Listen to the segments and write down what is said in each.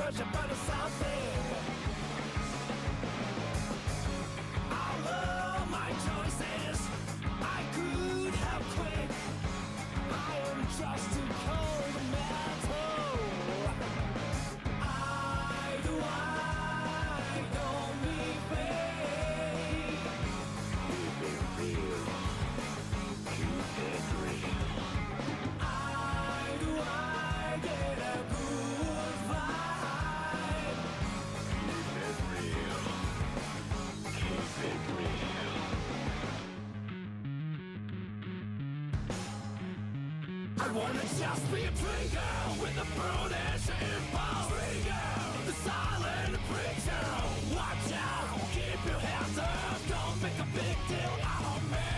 pushing for something. All of my choices I could have quit. I am just too cold metal. I don't need faith. Keep it real. Keep it real. I get a good vibe. Keep it real. Keep it real. I wanna just be a trigger with a brutish impulse. Trigger, the silent preacher. Watch out, keep your hands up. Don't make a big deal out of me.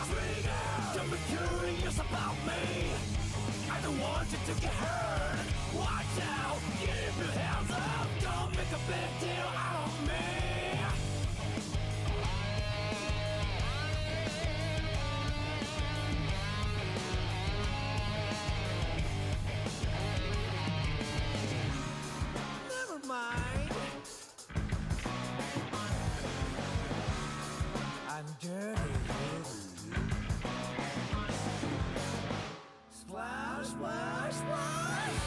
Trigger, don't be curious about me. I don't want you to get hurt. Watch out, keep your hands up. Don't make a big deal out of me. Never mind. I'm dirty. Splash, splash, splash!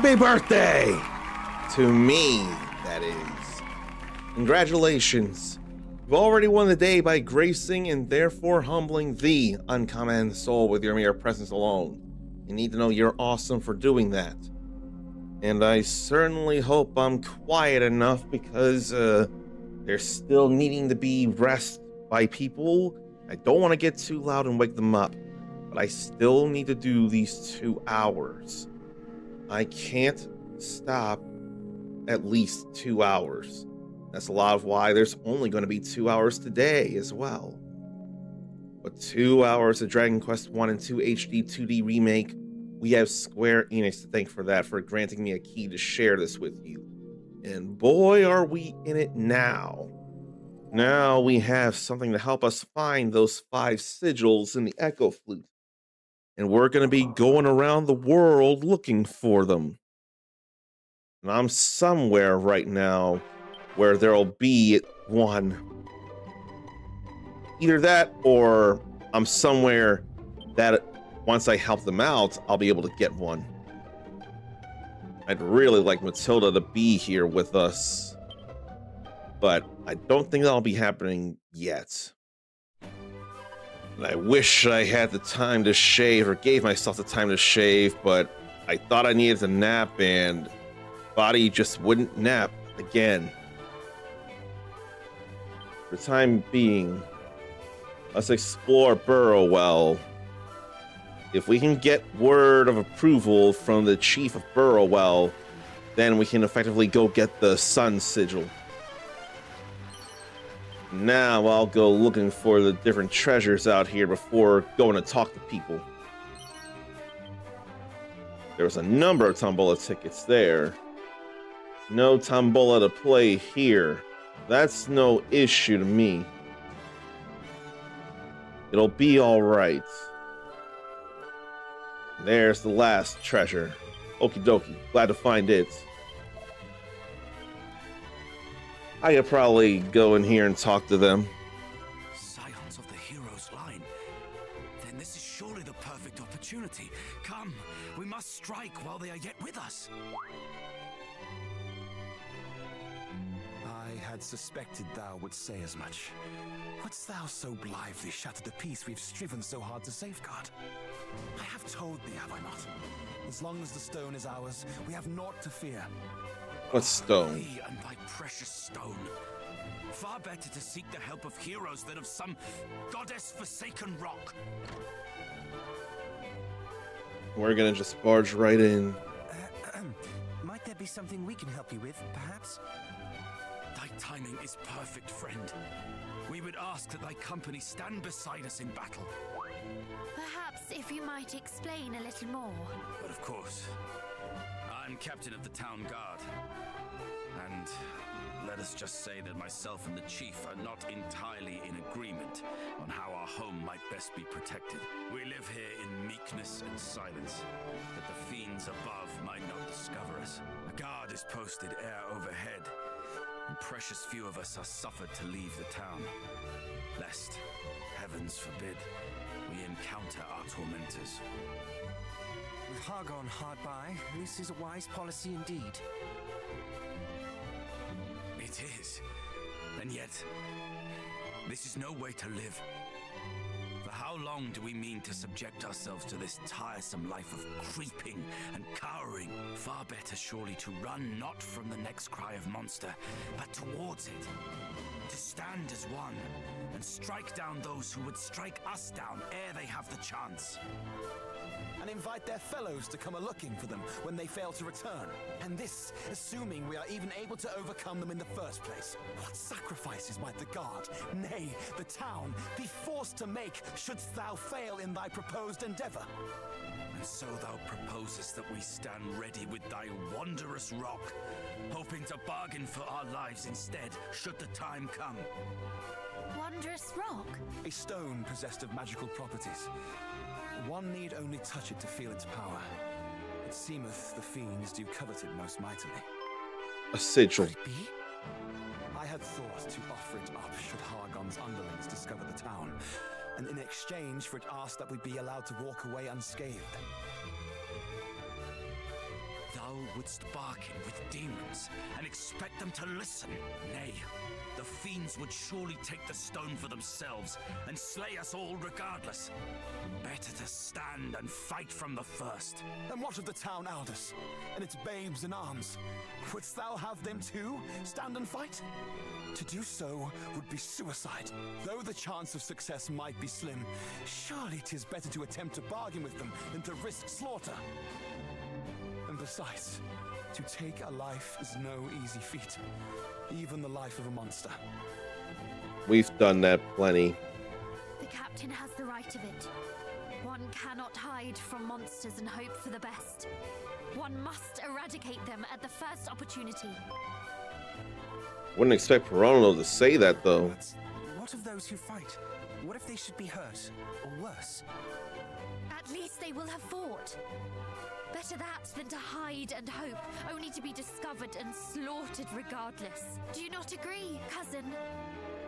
Happy birthday! To me, that is. Congratulations. You've already won the day by gracing and therefore humbling the uncommon soul with your mere presence alone. You need to know you're awesome for doing that. And I certainly hope I'm quiet enough because they're still needing to be rest by people. I don't want to get too loud and wake them up, but I still need to do these 2 hours. I can't stop at least 2 hours. That's a lot of why there's only going to be 2 hours today as well. But 2 hours of Dragon Quest 1 and 2 HD 2D remake. We have Square Enix to thank for that, for granting me a key to share this with you. And boy, are we in it now. Now we have something to help us find those 5 sigils in the Echo Flute. And we're going to be going around the world looking for them. And I'm somewhere right now where there'll be one. Either that, or I'm somewhere that once I help them out, I'll be able to get one. I'd really like Matilda to be here with us, but I don't think that'll be happening yet. And I wish I had the time to shave, or gave myself the time to shave, but I thought I needed to nap and body just wouldn't nap again. For the time being, let's explore Burrowell. If we can get word of approval from the chief of Burrowell, then we can effectively go get the Sun Sigil. Now I'll go looking for the different treasures out here before going to talk to people. There was a number of Tombola tickets there. No Tombola to play here. That's no issue to me. It'll be all right. There's the last treasure. Okie dokie, glad to find it. I could probably go in here and talk to them. Scions of the hero's line. Then this is surely the perfect opportunity. Come, we must strike while they are yet with us. I had suspected thou would say as much. Wouldst thou so blithely shatter the peace we've striven so hard to safeguard? I have told thee, have I not? As long as the stone is ours, we have naught to fear. What stone? Thee and thy precious stone. Far better to seek the help of heroes than of some goddess-forsaken rock. We're gonna just barge right in. Might there be something we can help you with, perhaps? Thy timing is perfect, friend. We would ask that thy company stand beside us in battle. Perhaps if you might explain a little more. But of course, I'm captain of the town guard. And let us just say that myself and the chief are not entirely in agreement on how our home might best be protected. We live here in meekness and silence, that the fiends above might not discover us. A guard is posted air overhead, and precious few of us are suffered to leave the town, lest, heavens forbid, we encounter our tormentors. With Hargon hard by, this is a wise policy indeed. It is. And yet, this is no way to live. For how long do we mean to subject ourselves to this tiresome life of creeping and cowering? Far better surely to run not from the next cry of monster, but towards it. To stand as one, and strike down those who would strike us down ere they have the chance. And invite their fellows to come a-looking for them when they fail to return. And this, assuming we are even able to overcome them in the first place. What sacrifices might the guard, nay, the town, be forced to make shouldst thou fail in thy proposed endeavor? And so thou proposest that we stand ready with thy wondrous rock, hoping to bargain for our lives instead, should the time come. Wondrous rock? A stone possessed of magical properties. One need only touch it to feel its power. It seemeth the fiends do covet it most mightily. A sigil. Could it be? I had thought to offer it up should Hargon's underlings discover the town, and in exchange for it asked that we be allowed to walk away unscathed. Thou wouldst bargain with demons and expect them to listen? Nay, the fiends would surely take the stone for themselves and slay us all regardless. Better to stand and fight from the first. And what of the town Aldous and its babes in arms? Wouldst thou have them too stand and fight? To do so would be suicide. Though the chance of success might be slim, surely 'tis better to attempt to bargain with them than to risk slaughter. And besides, to take a life is no easy feat, even the life of a monster. We've done that plenty. The captain has the right of it. One cannot hide from monsters and hope for the best. One must eradicate them at the first opportunity. Wouldn't expect Perono to say that, though. But what of those who fight? What if they should be hurt, or worse? At least they will have fought. Better that than to hide and hope, only to be discovered and slaughtered regardless. Do you not agree, cousin?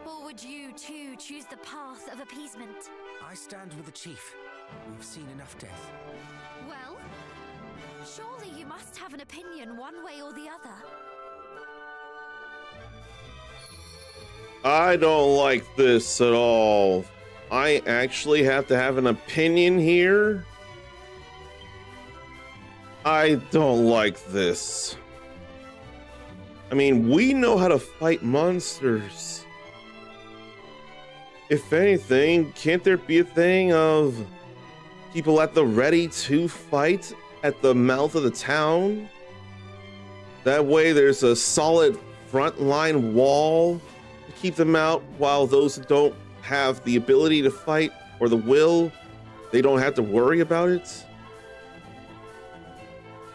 Or would you, too, choose the path of appeasement? I stand with the chief. We've seen enough death. Well, surely you must have an opinion one way or the other. I don't like this at all. I actually have to have an opinion here. I don't like this. I mean, we know how to fight monsters. If anything, can't there be a thing of people at the ready to fight at the mouth of the town? That way there's a solid front line wall to keep them out, while those who don't have the ability to fight or the will, they don't have to worry about it.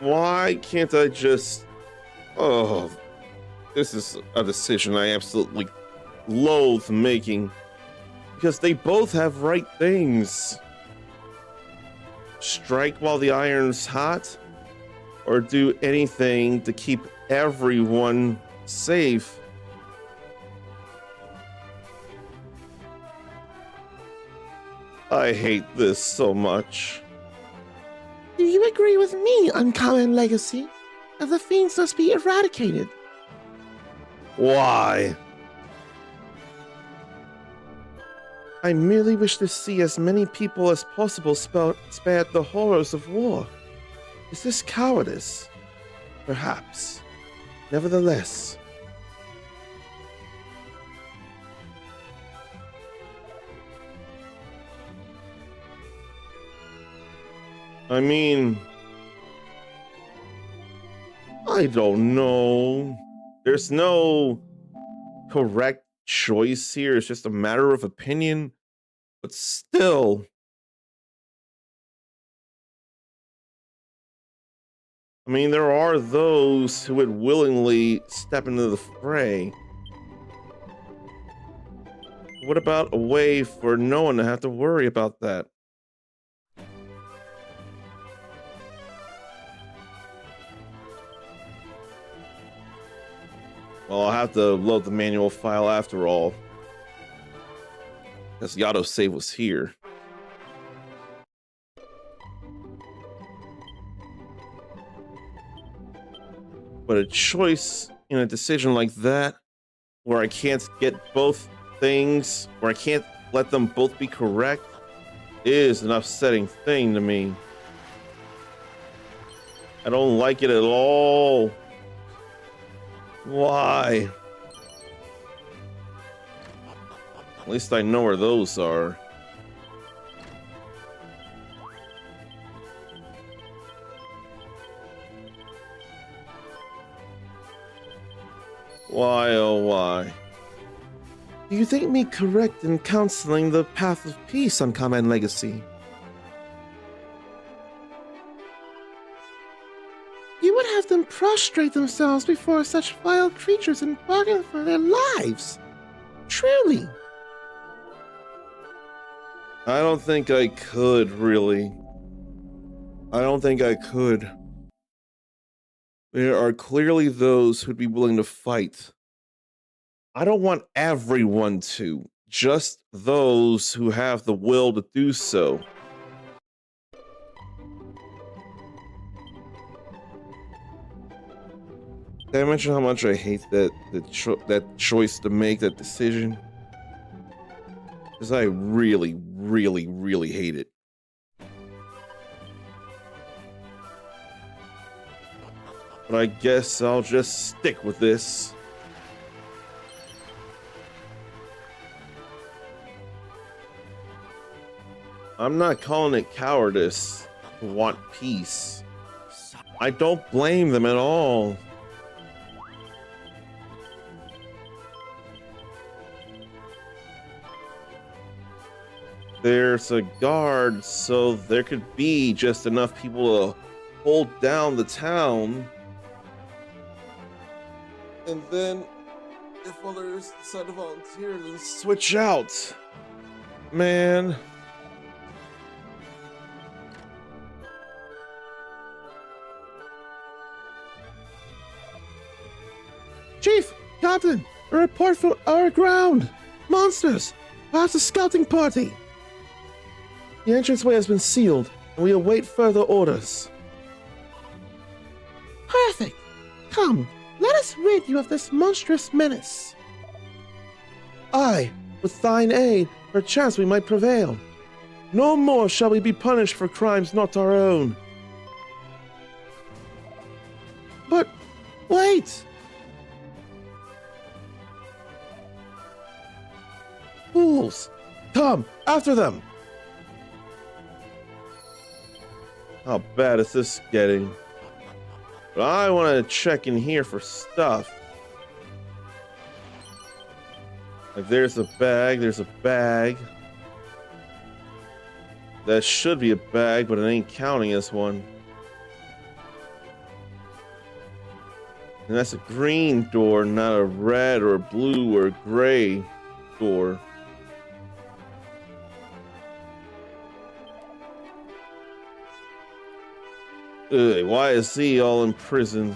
Why can't I just... Oh, this is a decision I absolutely loathe making, because they both have right things. Strike while the iron's hot, or do anything to keep everyone safe. I hate this so much. Do you agree with me, Uncommon Legacy, that the fiends must be eradicated? Why? I merely wish to see as many people as possible spared the horrors of war. Is this cowardice? Perhaps. Nevertheless. I mean, I don't know. There's no correct choice here. It's just a matter of opinion. But still, I mean, there are those who would willingly step into the fray. What about a way for no one to have to worry about that? Well, I'll have to load the manual file after all, because the autosave was here. But a choice in a decision like that, where I can't get both things, where I can't let them both be correct, is an upsetting thing to me. I don't like it at all. Why? At least I know where those are. Why, oh why? Do you think me correct in counseling the path of peace, Uncommon Legacy? You would have them prostrate themselves before such vile creatures and bargain for their lives. Truly. I don't think I could, really. I don't think I could. There are clearly those who'd be willing to fight. I don't want everyone to, just those who have the will to do so. Did I mention how much I hate that choice to make that decision? Because I really, really, really hate it. But I guess I'll just stick with this. I'm not calling it cowardice to want peace. I don't blame them at all. There's a guard, so there could be just enough people to hold down the town. And then, if others decide to volunteer, then switch out. Man. Chief, Captain, a report from our ground. Monsters, perhaps a scouting party. The entranceway has been sealed, and we await further orders. Perfect. Come, let us rid you of this monstrous menace. Aye, with thine aid, perchance we might prevail. No more shall we be punished for crimes not our own. But, wait! Fools! Come, after them! How bad is this getting? But I want to check in here for stuff. Like there's a bag, That should be a bag, but it ain't counting as one. And that's a green door, not a red or a blue or a gray door. Ugh, why is he all imprisoned?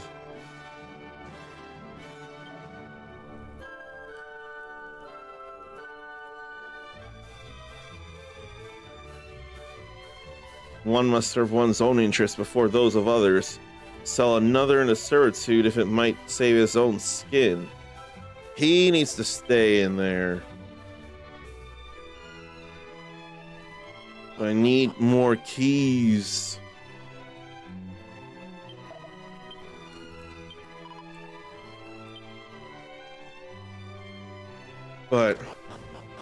One must serve one's own interests before those of others. Sell another into servitude if it might save his own skin. He needs to stay in there. I need more keys. But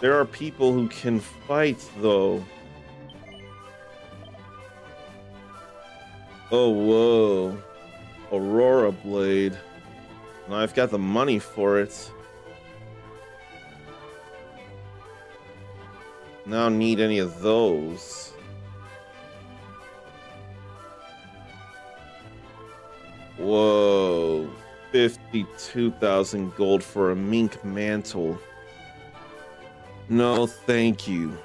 there are people who can fight, though. Oh, whoa. Aurora Blade. And I've got the money for it. Now need any of those. Whoa. 52,000 gold for a mink mantle. No, thank you.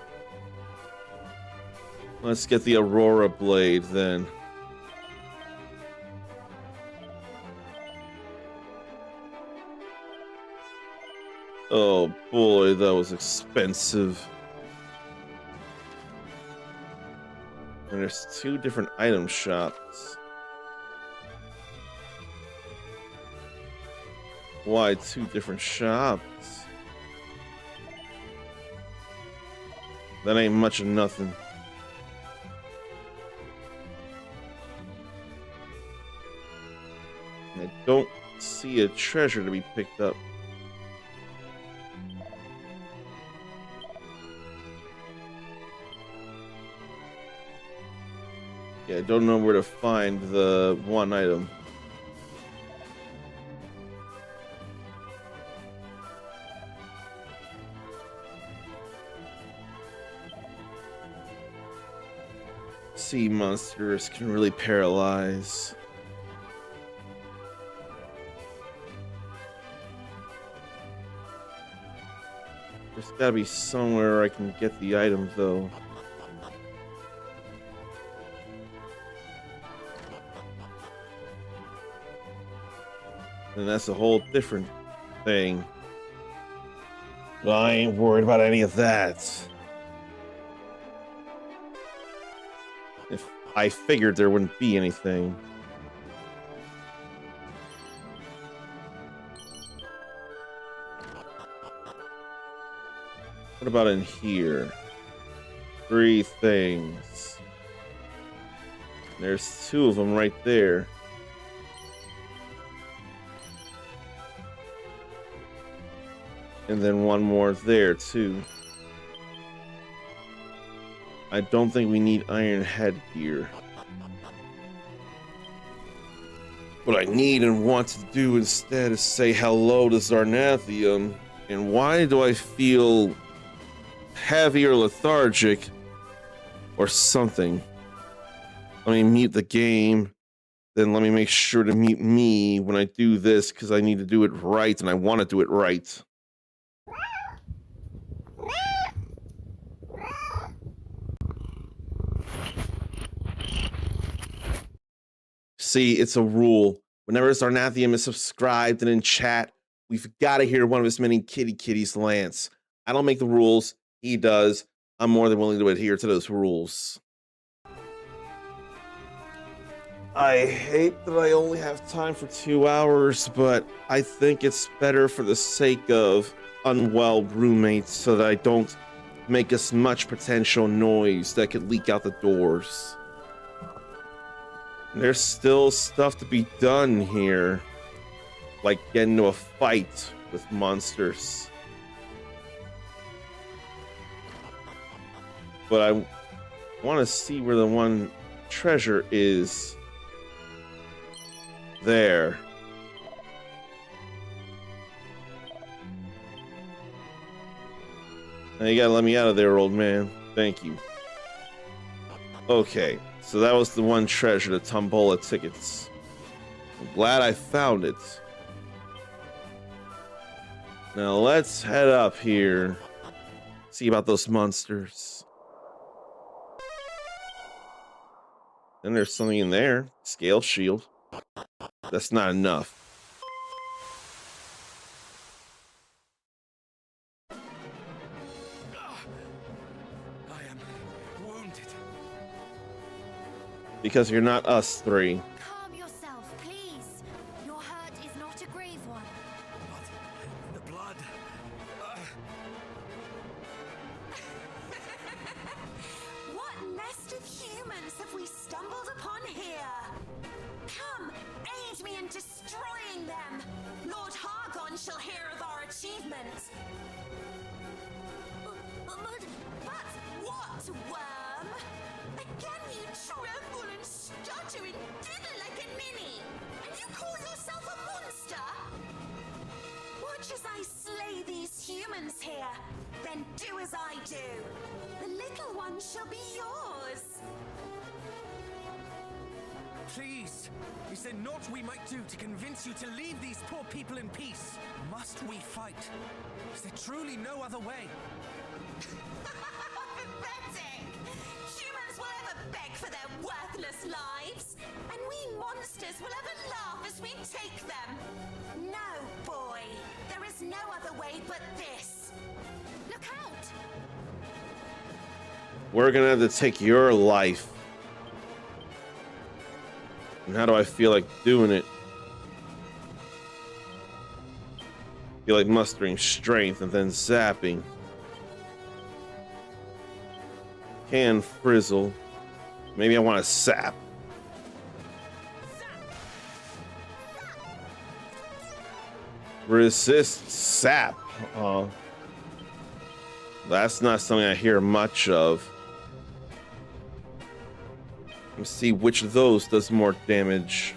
Let's get the Aurora Blade then. Oh boy, that was expensive. And there's 2 different item shops. Why 2 different shops? That ain't much of nothing. I don't see a treasure to be picked up. Yeah, I don't know where to find the one item. Sea monsters can really paralyze. There's gotta be somewhere I can get the item though. And that's a whole different thing. Well, I ain't worried about any of that. If I figured there wouldn't be anything. What about in here? 3 things. There's 2 of them right there. And then 1 more there too. I don't think we need iron headgear. What I need and want to do instead is say hello to Zarnathium. And why do I feel heavy or lethargic or something? Let me mute the game. Then let me make sure to mute me when I do this, because I need to do it right and I want to do it right. See, it's a rule. Whenever Zarnathium is subscribed and in chat, we've got to hear one of his many kitties lance. I don't make the rules. He does. I'm more than willing to adhere to those rules. I hate that I only have time for 2 hours, but I think it's better for the sake of unwell roommates so that I don't make as much potential noise that could leak out the doors. There's still stuff to be done here, like get into a fight with monsters. But I want to see where the one treasure is. There. Now you gotta let me out of there, old man. Thank you. Okay, so that was the one treasure, the Tombola tickets. I'm glad I found it. Now let's head up here. See about those monsters. Then there's something in there. Scale shield. That's not enough. I am wounded. Because you're not us 3. Calm yourself, please. Your hurt is not a grave one. But the blood. What nest of humans have we stumbled upon here? Come, aid me in destroying them. Lord Hargon shall hear of our achievements. But what, worm? Again you tremble and stutter and diddle like a ninny. And you call yourself a monster? Watch as I slay these humans here. Then do as I do. The little one shall be yours. Please, is there naught we might do to convince you to leave these poor people in peace? Must we fight? Is there truly no other way? Pathetic! Humans will ever beg for their worthless lives, and we monsters will ever laugh as we take them. No, boy, there is no other way but this. Look out! We're gonna have to take your life. And how do I feel like doing it? Feel like mustering strength and then zapping. Can frizzle. Maybe I want to sap. Resist sap. That's not something I hear much of. Let's see which of those does more damage.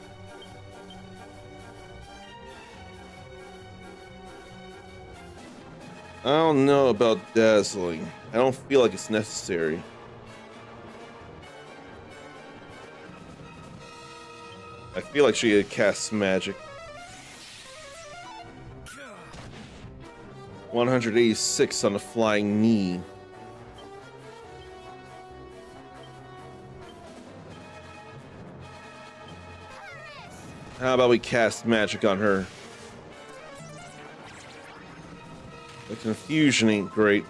I don't know about dazzling. I don't feel like it's necessary. I feel like she could cast magic. 186 on the flying knee. How about we cast magic on her? The confusion ain't great.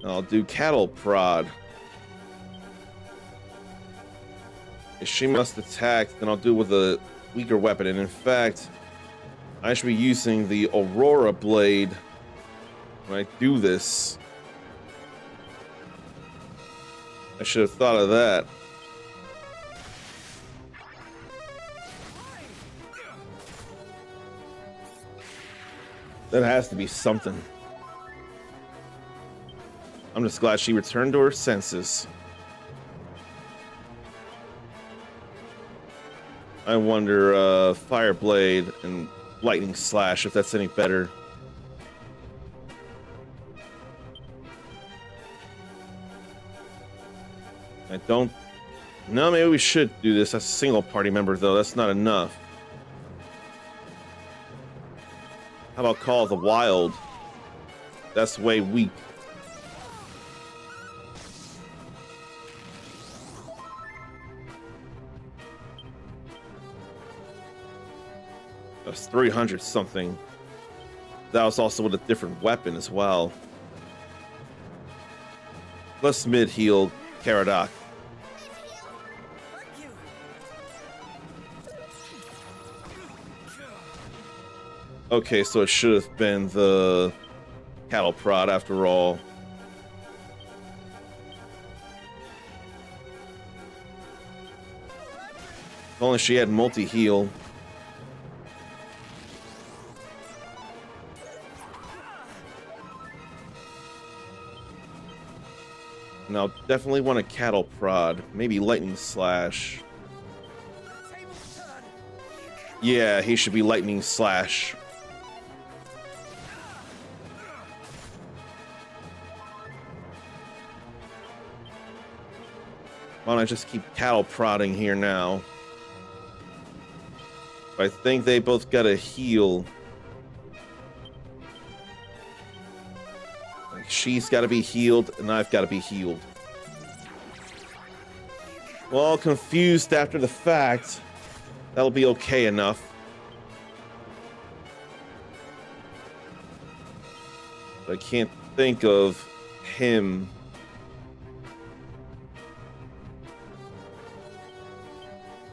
I'll do cattle prod. If she must attack, then I'll do it with a weaker weapon. And in fact, I should be using the Aurora Blade when I do this. I should have thought of that. That has to be something. I'm just glad she returned to her senses. I wonder, Fireblade and Lightning Slash, if that's any better. I don't... No, maybe we should do this as a single party member, though. That's not enough. How about Call of the Wild? That's way weak. That's 300 something. That was also with a different weapon as well. Plus mid heal, Caradoc. Okay, so it should have been the cattle prod after all. If only she had multi-heal. Now, definitely want a cattle prod. Maybe lightning slash. Yeah, he should be lightning slash. Why don't I just keep cattle prodding here now? I think they both got a heal. Like she's got to be healed, and I've got to be healed. Well, confused after the fact. That'll be okay enough. But I can't think of him.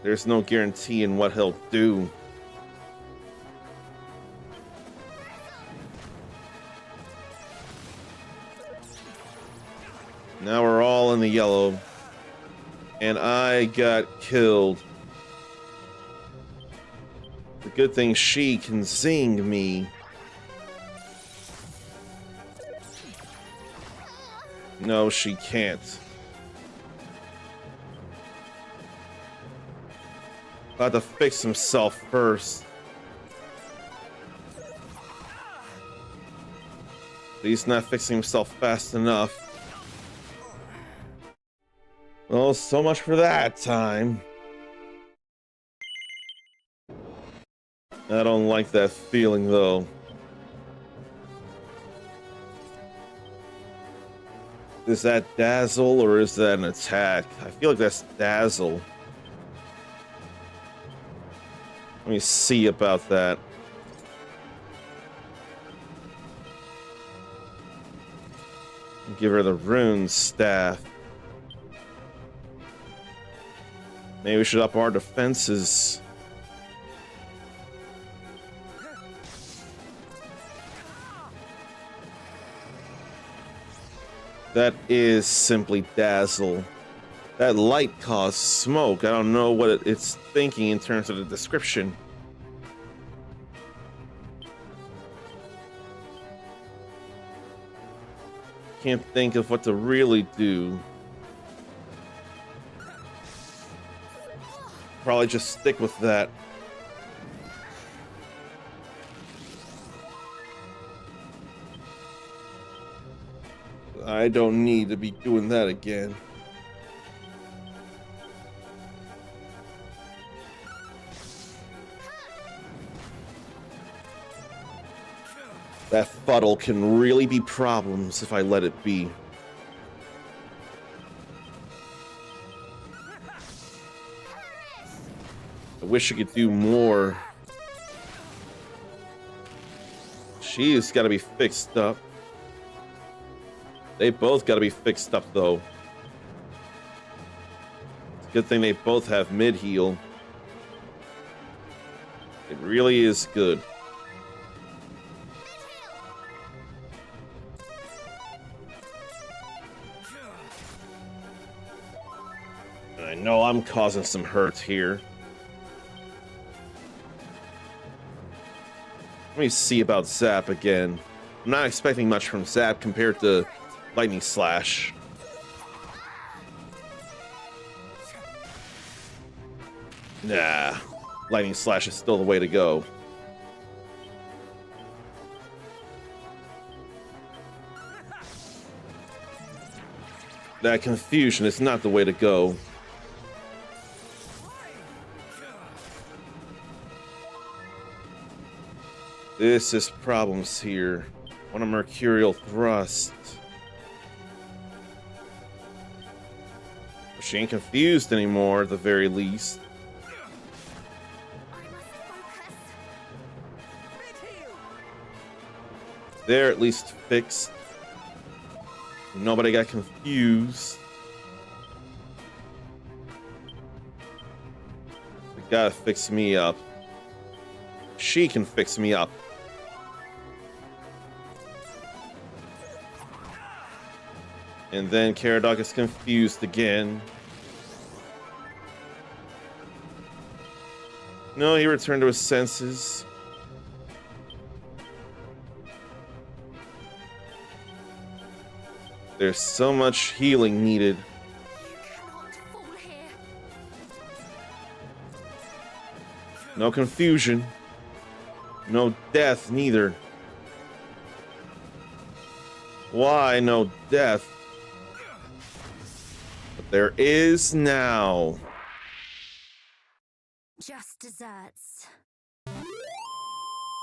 There's no guarantee in what he'll do. Now we're all in the yellow. And I got killed. The good thing she can zing me. No, she can't. About to fix himself first. But he's not fixing himself fast enough. Well, so much for that time. I don't like that feeling, though. Is that dazzle or is that an attack? I feel like that's dazzle. Let me see about that. Give her the rune staff. Maybe we should up our defenses. That is simply dazzle. That light caused smoke. I don't know what it's thinking in terms of the description. Can't think of what to really do. Probably just stick with that. I don't need to be doing that again. That fuddle can really be problems if I let it be. I wish I could do more. She's got to be fixed up. They both got to be fixed up, though. It's a good thing they both have mid-heal. It really is good. I know I'm causing some hurt here. Let me see about Zap again. I'm not expecting much from Zap compared to Lightning Slash. Nah, Lightning Slash is still the way to go. That confusion is not the way to go. This is problems here. Want a Mercurial Thrust. She ain't confused anymore, at the very least. They're at least fixed. Nobody got confused. They gotta fix me up. She can fix me up. And then Caradoc is confused again. No, he returned to his senses. There's so much healing needed. You cannot fall here. No confusion. No death, neither. Why no death? But there is now. Just desserts.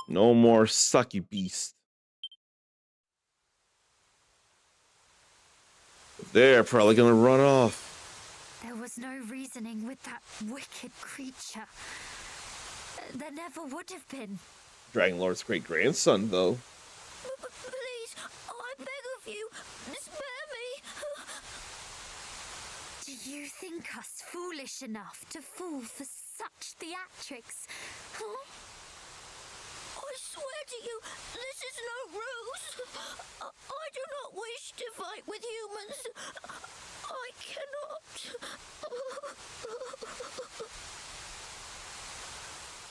No more sucky beast. They're probably gonna run off. There was no reasoning with that wicked creature. There never would have been. Dragon Lord's great grandson, though. Please, I beg of you, spare me. Do you think us foolish enough to fall for such theatrics? Huh? I swear to you, this is no ruse. I do not wish to fight with humans. I cannot.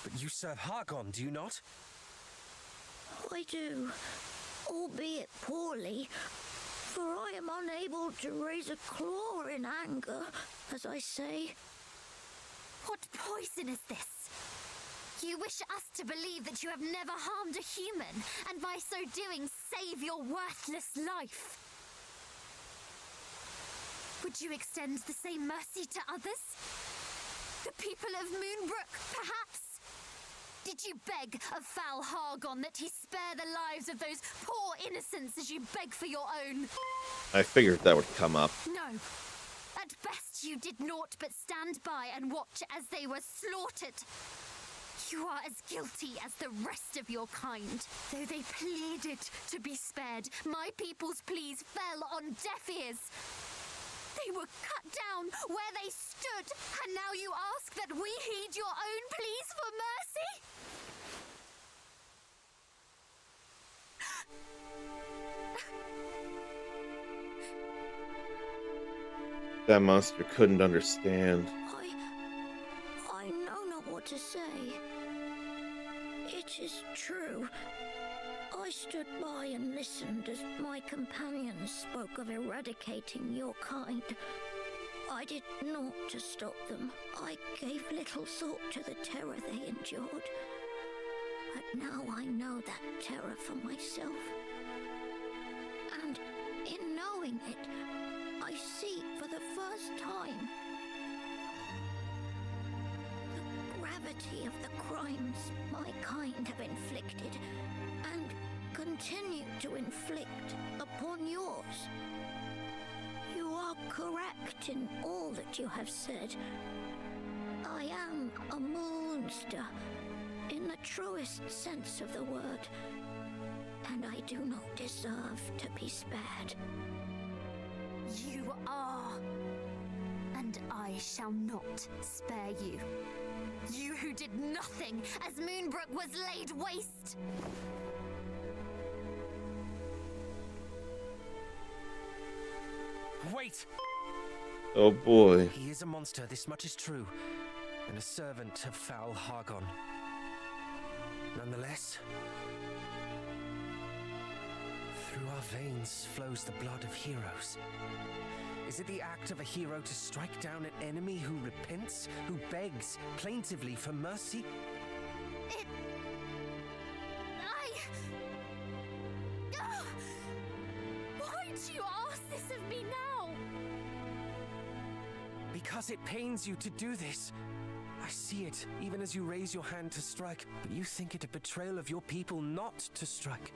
But you serve Hargon, do you not? I do, albeit poorly, for I am unable to raise a claw in anger, as I say. What poison is this? You wish us to believe that you have never harmed a human, and by so doing save your worthless life. Would you extend the same mercy to others? The people of Moonbrook, perhaps? Did you beg of foul Hargon that he spare the lives of those poor innocents as you beg for your own? I figured that would come up. No. At best you did naught but stand by and watch as they were slaughtered. You are as guilty as the rest of your kind. Though they pleaded to be spared, my people's pleas fell on deaf ears. They were cut down where they stood, and now you ask that we heed your own pleas for mercy? That monster couldn't understand. I know not what to say. It is true. I stood by and listened as my companions spoke of eradicating your kind. I did naught to stop them. I gave little thought to the terror they endured. But now I know that terror for myself. And in knowing it, I see for the first time the gravity of the crimes my kind have inflicted and continue to inflict upon yours. You are correct in all that you have said. I am a monster in the truest sense of the word, and I do not deserve to be spared. You are, and I shall not spare you. You who did nothing as Moonbrook was laid waste. Wait! Oh boy. He is a monster, this much is true, and a servant of foul Hargon. Nonetheless, through our veins flows the blood of heroes. Is it the act of a hero to strike down an enemy who repents, who begs plaintively for mercy? Why do you ask this of me now? Because it pains you to do this. I see it, even as you raise your hand to strike, but you think it a betrayal of your people not to strike.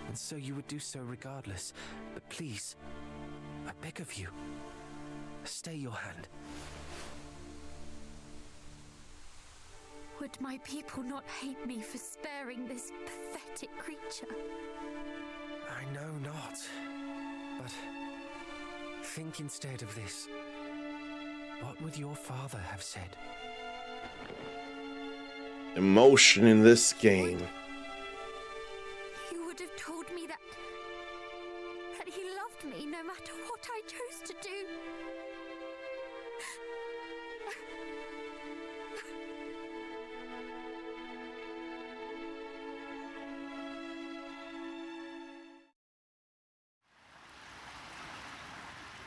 And so you would do so regardless. But please, I beg of you, stay your hand. Would my people not hate me for sparing this pathetic creature? I know not, but think instead of this. What would your father have said? Emotion in this game. He would have told me that he loved me no matter what I chose to do.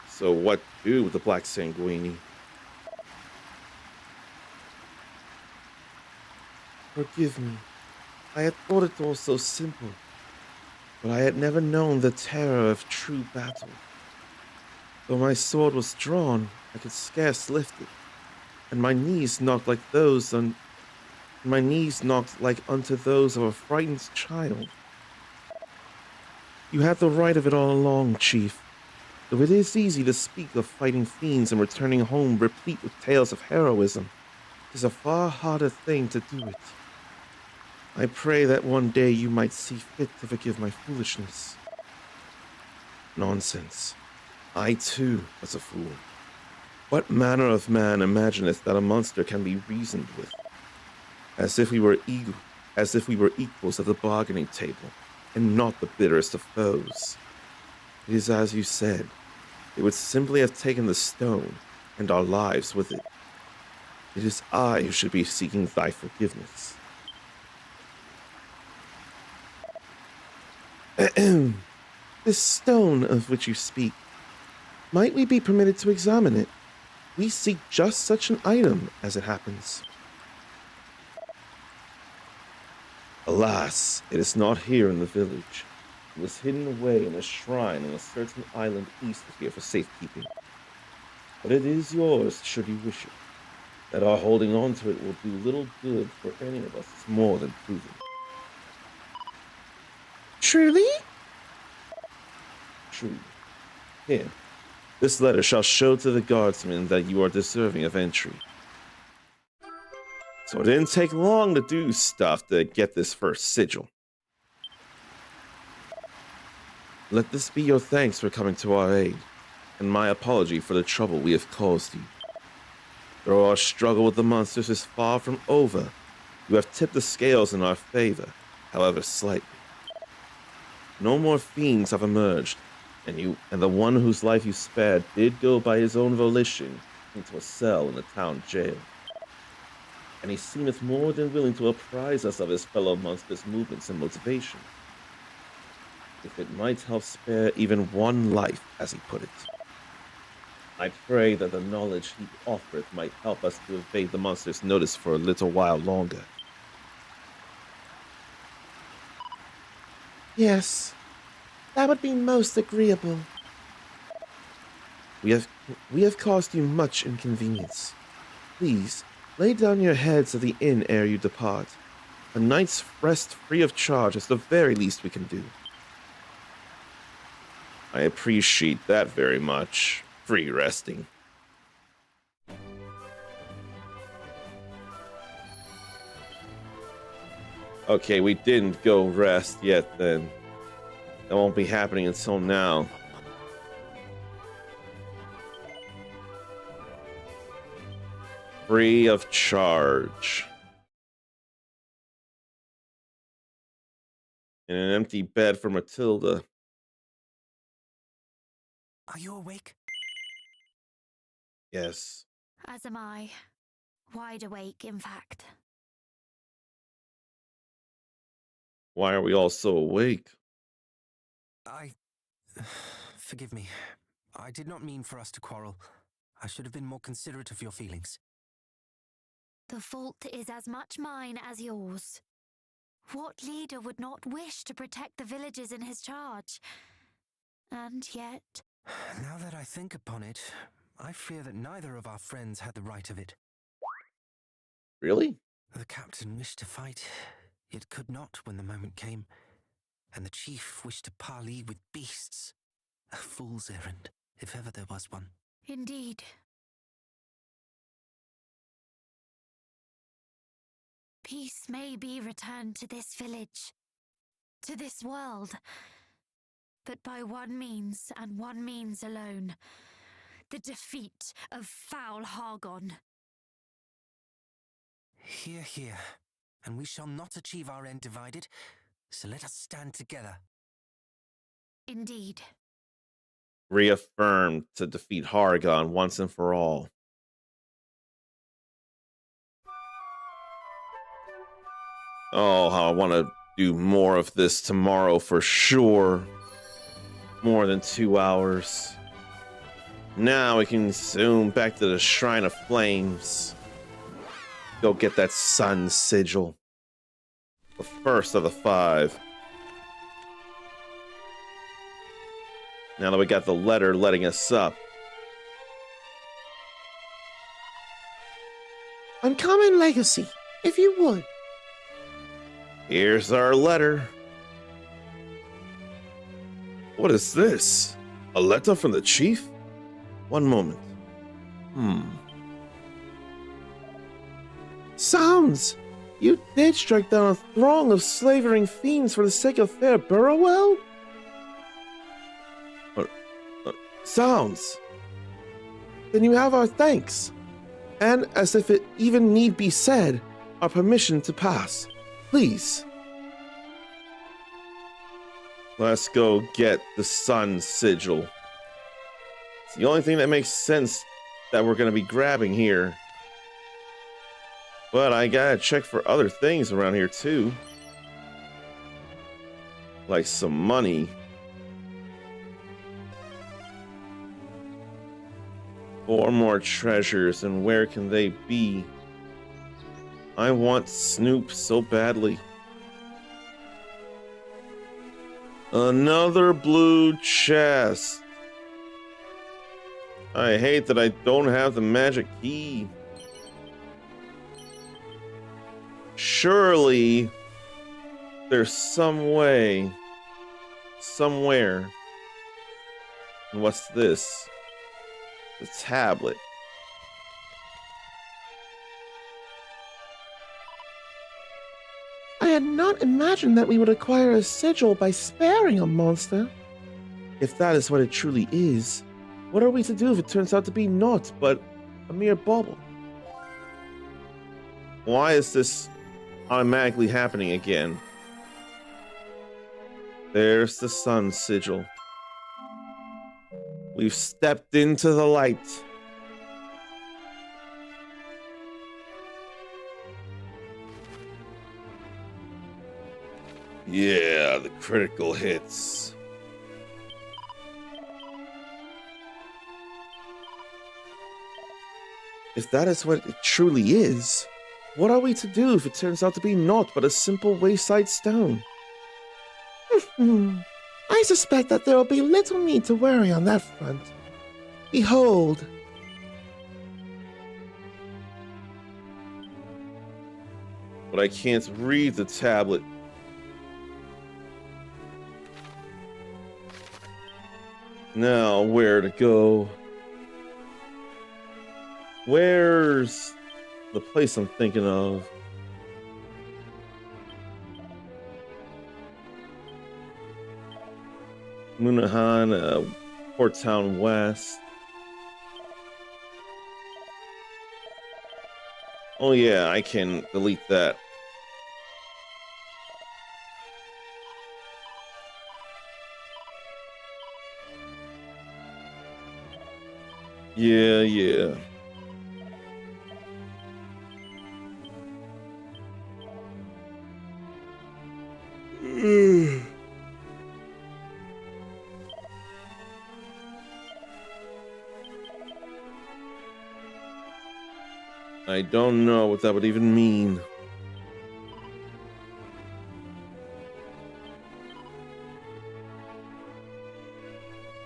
So what to do with the Black Sanguini? Forgive me. I had thought it all so simple, but I had never known the terror of true battle. Though my sword was drawn, I could scarce lift it, and my knees knocked like unto those of a frightened child. You had the right of it all along, Chief. Though it is easy to speak of fighting fiends and returning home replete with tales of heroism, it is a far harder thing to do it. I pray that one day you might see fit to forgive my foolishness. Nonsense. I too was a fool. What manner of man imagineth that a monster can be reasoned with? As if we were equals at the bargaining table, and not the bitterest of foes. It is as you said. It would simply have taken the stone, and our lives with it. It is I who should be seeking thy forgiveness. This stone of which you speak, might we be permitted to examine it? We seek just such an item, as it happens. Alas, it is not here in the village. It was hidden away in a shrine on a certain island east of here for safekeeping. But it is yours, should you wish it. That our holding on to it will do little good for any of us is more than proven. Truly? True. Here, this letter shall show to the guardsmen that you are deserving of entry. So it didn't take long to do stuff to get this first sigil. Let this be your thanks for coming to our aid, and my apology for the trouble we have caused you. Though our struggle with the monsters is far from over, you have tipped the scales in our favor, however slightly. No more fiends have emerged, and the one whose life you spared did go by his own volition into a cell in the town jail. And he seemeth more than willing to apprise us of his fellow monster's movements and motivation. If it might help spare even one life, as he put it. I pray that the knowledge he offereth might help us to evade the monster's notice for a little while longer. Yes, that would be most agreeable. We have caused you much inconvenience. Please, lay down your heads at the inn ere you depart. A night's rest free of charge is the very least we can do. I appreciate that very much. Free resting. Okay, we didn't go rest yet then. That won't be happening until now. Free of charge. And an empty bed for Matilda. Are you awake? Yes. As am I. Wide awake, in fact. Why are we all so awake? Forgive me. I did not mean for us to quarrel. I should have been more considerate of your feelings. The fault is as much mine as yours. What leader would not wish to protect the villages in his charge? And yet... Now that I think upon it, I fear that neither of our friends had the right of it. Really? The captain wished to fight, yet could not when the moment came, and the chief wished to parley with beasts. A fool's errand, if ever there was one. Indeed. Peace may be returned to this village, to this world, but by one means and one means alone: the defeat of foul Hargon. Hear, hear. And we shall not achieve our end divided, so let us stand together. Indeed. Reaffirmed to defeat Hargon once and for all. Oh, how I want to do more of this tomorrow for sure. More than 2 hours. Now we can zoom back to the Shrine of Flames. Go get that sun sigil. The first of the 5. Now that we got the letter letting us up. Uncommon legacy, if you would. Here's our letter. What is this? A letter from the chief? One moment. Sounds! You did strike down a throng of slavering fiends for the sake of fair Burrowell? Sounds! Then you have our thanks. And as if it even need be said, our permission to pass. Please. Let's go get the sun sigil. It's the only thing that makes sense that we're going to be grabbing here. But I gotta check for other things around here too. Like some money. 4 more treasures, and where can they be? I want Snoop so badly. Another blue chest. I hate that I don't have the magic key. Surely there's some way, somewhere. And what's this? The tablet. I had not imagined that we would acquire a sigil by sparing a monster. If that is what it truly is, what are we to do if it turns out to be naught but a mere bauble? Why is this automatically happening again? There's the sun sigil. We've stepped into the light. Yeah, the critical hits. If that is what it truly is, what are we to do if it turns out to be naught but a simple wayside stone? I suspect that there will be little need to worry on that front. Behold. But I can't read the tablet. Now, where to go? Where's the place I'm thinking of? Munahan, Port Town West. Oh yeah, I can delete that. Yeah. I don't know what that would even mean.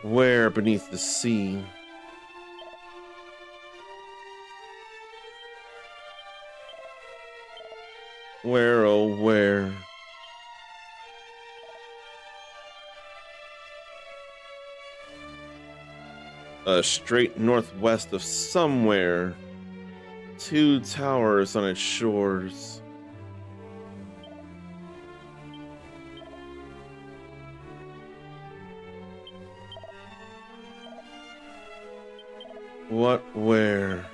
Where beneath the sea? Where, oh, where? Straight northwest of somewhere. 2 towers on its shores. What, where?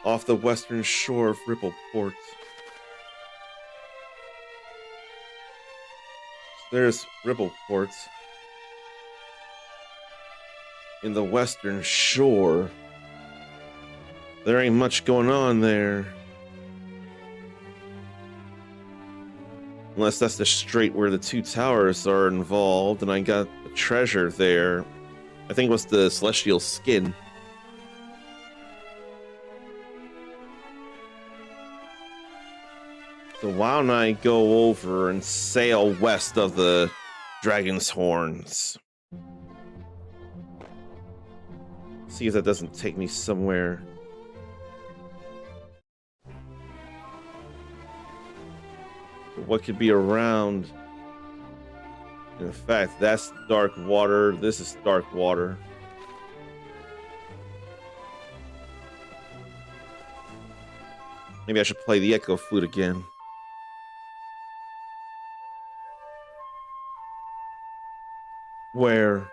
Off the western shore of Rippleport. There's Rippleport. In the western shore. There ain't much going on there. Unless that's the strait where the 2 towers are involved, and I got a treasure there. I think it was the celestial skin. So why don't I go over and sail west of the Dragon's Horns? See if that doesn't take me somewhere. What could be around? In fact, that's dark water. This is dark water. Maybe I should play the echo flute again. Where?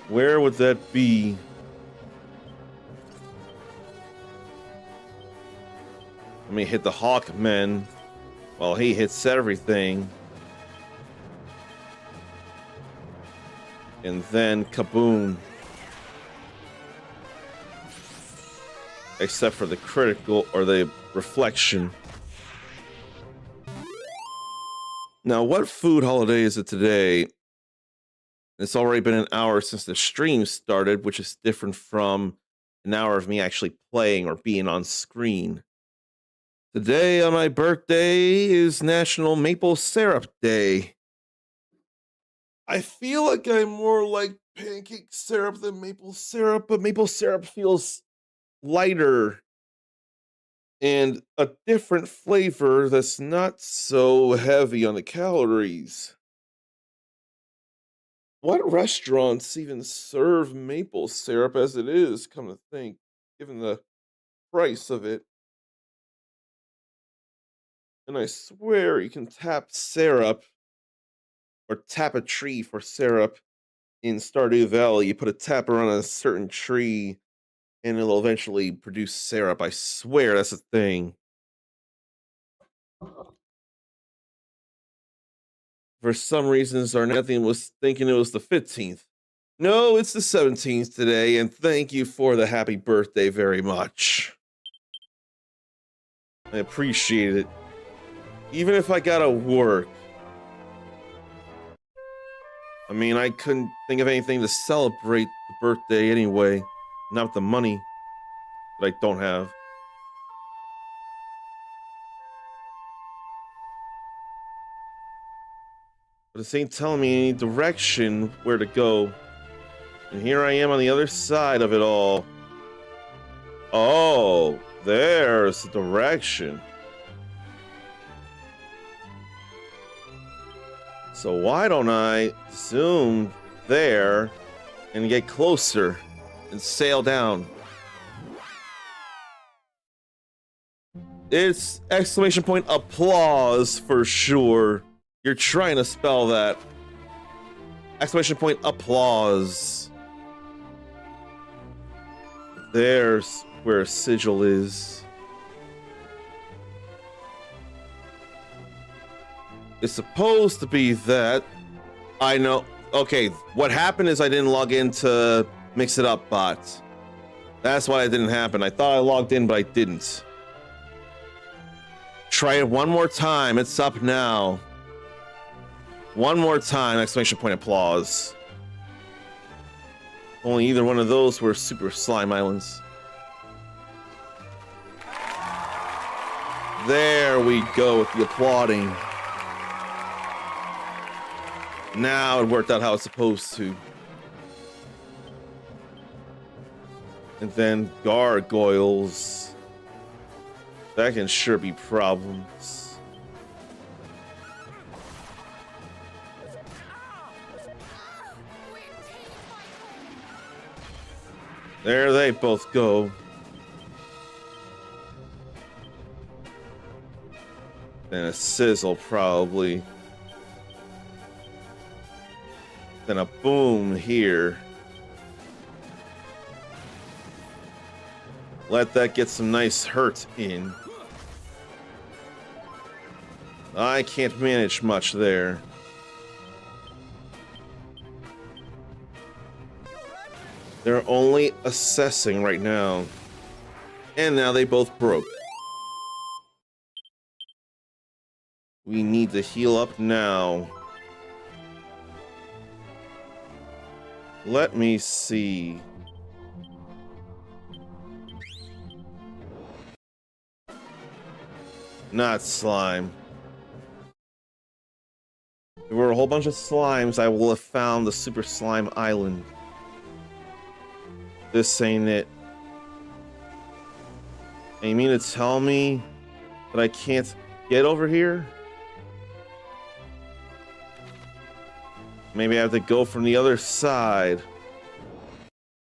Where would that be? Let me hit the Hawkman while he hits everything. And then kaboom. Except for the critical or the reflection. Now, what food holiday is it today? It's already been an hour since the stream started, which is different from an hour of me actually playing or being on screen. Today on my birthday is National Maple Syrup Day. I feel like I'm more like pancake syrup than maple syrup, but maple syrup feels lighter and a different flavor that's not so heavy on the calories. What restaurants even serve maple syrup as it is, come to think, given the price of it? And I swear you can tap syrup or tap a tree for syrup in Stardew Valley. You put a tapper on a certain tree and it'll eventually produce syrup. I swear that's a thing. For some reasons, our Nathan was thinking it was the 15th. No, it's the 17th today, and thank you for the happy birthday very much. I appreciate it. Even if I gotta work. I mean, I couldn't think of anything to celebrate the birthday anyway. Not with the money that I don't have. But this ain't telling me any direction where to go. And here I am on the other side of it all. Oh, there's the direction. So why don't I zoom there and get closer and sail down? It's exclamation point applause for sure. You're trying to spell that. Exclamation point, applause. There's where Sigil is. It's supposed to be that. I know. Okay, what happened is I didn't log in to Mix It Up bot. That's why it didn't happen. I thought I logged in, but I didn't. Try it one more time. It's up now. One more time! Exclamation point, applause. Only either one of those were Super Slime Islands. There we go with the applauding. Now it worked out how it's supposed to. And then gargoyles. That can sure be problems. There they both go. Then a sizzle, probably. Then a boom here. Let that get some nice hurt in. I can't manage much there. They're only assessing right now. And now they both broke. We need to heal up now. Let me see. Not slime. If there were a whole bunch of slimes, I will have found the Super Slime Island. This ain't it. And you mean to tell me that I can't get over here? Maybe I have to go from the other side.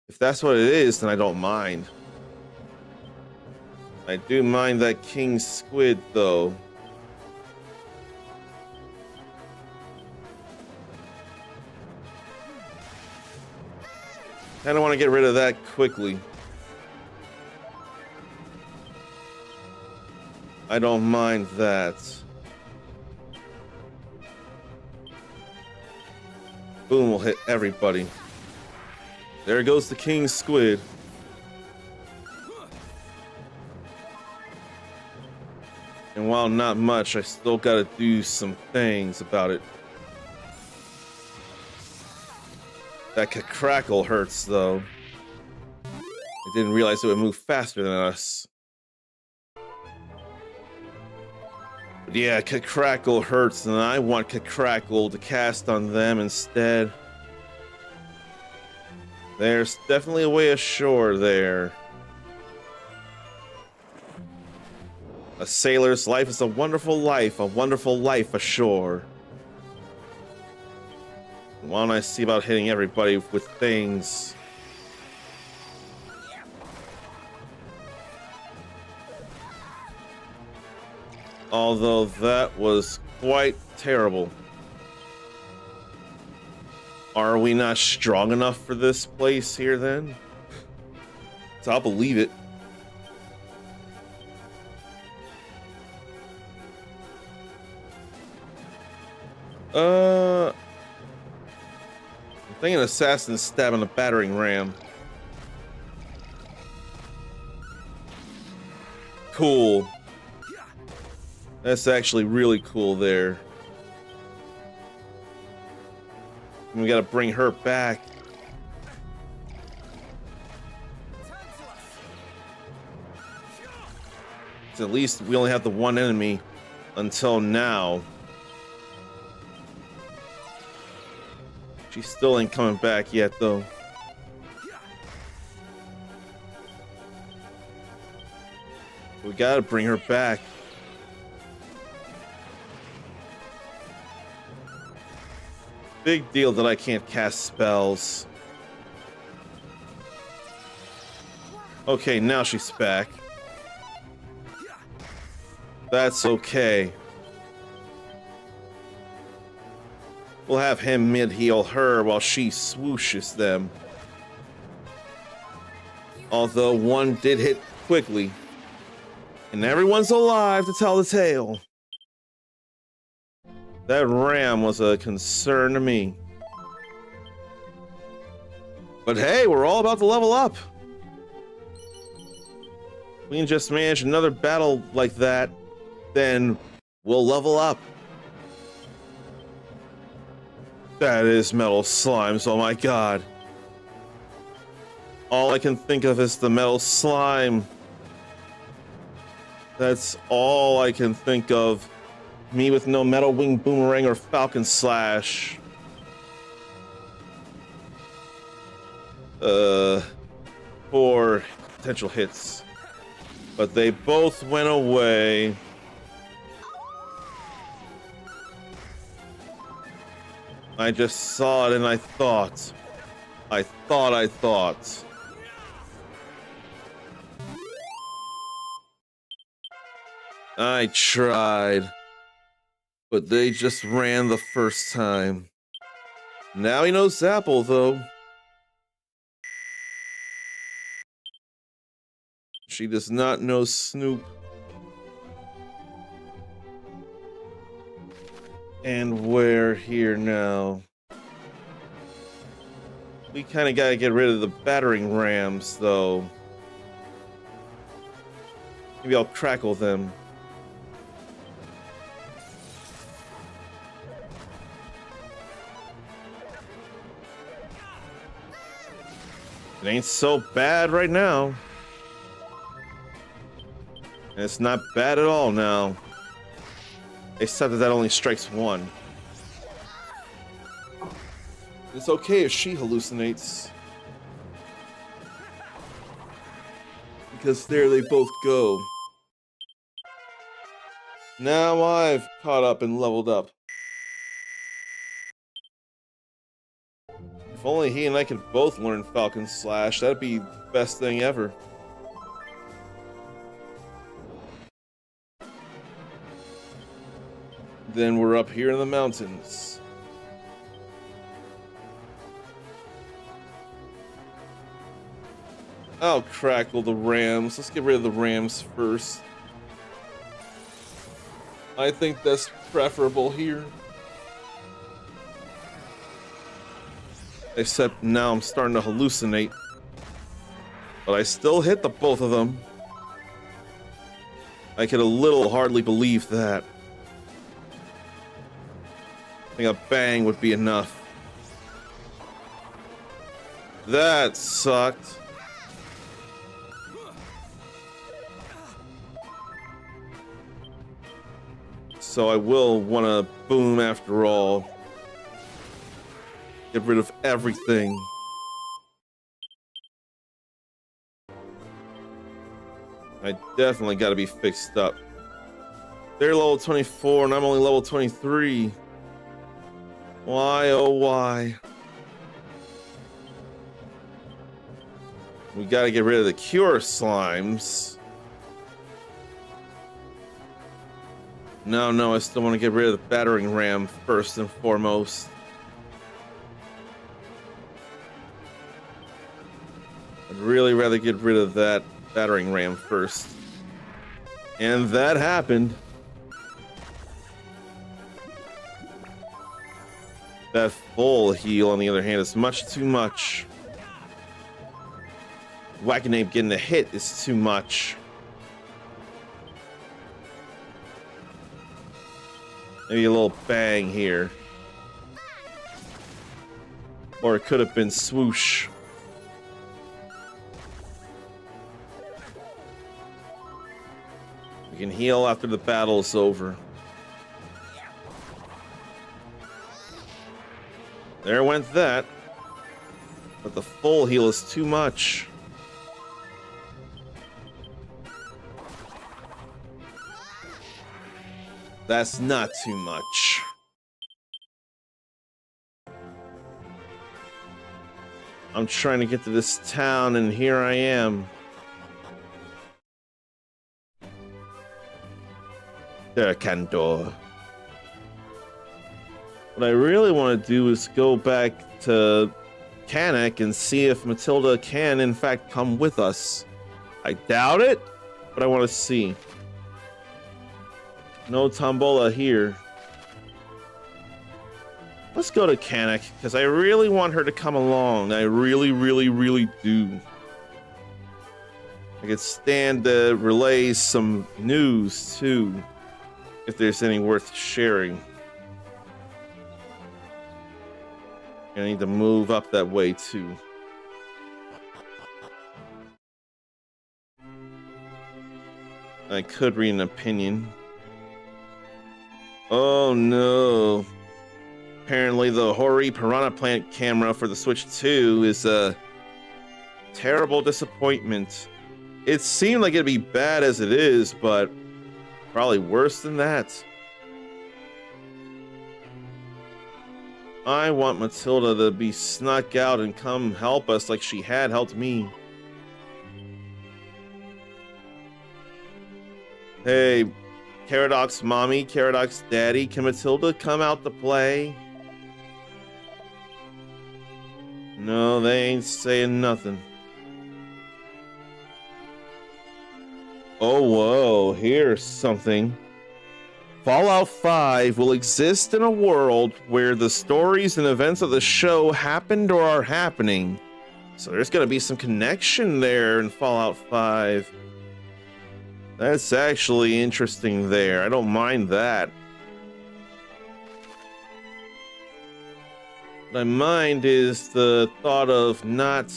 If that's what it is, then I don't mind. I do mind that king squid, though. I don't want to get rid of that quickly. I don't mind that. Boom will hit everybody. There goes the king squid. And while not much, I still gotta do some things about it. That crackle hurts, though. I didn't realize it would move faster than us. But yeah, crackle hurts, and I want crackle to cast on them instead. There's definitely a way ashore there. A sailor's life is a wonderful life ashore. Why don't I see about hitting everybody with things? Although that was quite terrible. Are we not strong enough for this place here then? So I'll believe it. I'm thinking assassin stabbing a battering ram. Cool. That's actually really cool there. And we gotta bring her back. So at least we only have the one enemy until now. She still ain't coming back yet, though. We gotta bring her back. Big deal that I can't cast spells. Okay, now she's back. That's okay. We'll have him mid-heal her while she swooshes them. Although one did hit quickly. And everyone's alive to tell the tale. That ram was a concern to me. But hey, we're all about to level up. We can just manage another battle like that, then we'll level up. That is metal slimes, oh my god. All I can think of is the metal slime. That's all I can think of. Me with no metal wing boomerang or falcon slash. 4 potential hits. But they both went away. I just saw it and I thought. I thought. I tried. But they just ran the first time. Now he knows Apple, though. She does not know Snoop. And we're here now. We kind of gotta get rid of the battering rams, though. Maybe I'll crackle them. It ain't so bad right now. And it's not bad at all now. Except that only strikes one. It's okay if she hallucinates. Because there they both go. Now I've caught up and leveled up. If only he and I could both learn Falcon Slash, that'd be the best thing ever. Then we're up here in the mountains. I'll crackle the rams. Let's get rid of the rams first. I think that's preferable here. Except now I'm starting to hallucinate. But I still hit the both of them. I could a little hardly believe that. I think a bang would be enough. That sucked. So I will want to boom after all. Get rid of everything. I definitely got to be fixed up. They're level 24 and I'm only level 23. Why, oh why? We gotta get rid of the cure slimes. No, I still want to get rid of the battering ram first and foremost. I'd really rather get rid of that battering ram first. And that happened. That full heal, on the other hand, is much too much. Wackanape getting a hit is too much. Maybe a little bang here. Or it could have been swoosh. We can heal after the battle is over. There went that. But the full heal is too much. That's not too much. I'm trying to get to this town and here I am. There, Candor. What I really want to do is go back to Canuck and see if Matilda can, in fact, come with us. I doubt it, but I want to see. No Tombola here. Let's go to Canuck, because I really want her to come along. I really, really, really do. I could stand to relay some news, too, if there's any worth sharing. I need to move up that way, too. I could read an opinion. Oh, no. Apparently the Hori Piranha Plant camera for the Switch 2 is a terrible disappointment. It seemed like it'd be bad as it is, but probably worse than that. I want Matilda to be snuck out and come help us like she had helped me. Hey, Caradox mommy, Caradox daddy, can Matilda come out to play? No, they ain't saying nothing. Oh, whoa, here's something. Fallout 5 will exist in a world where the stories and events of the show happened or are happening. So there's gonna be some connection there in Fallout 5. That's actually interesting there. I don't mind that. What I mind is the thought of not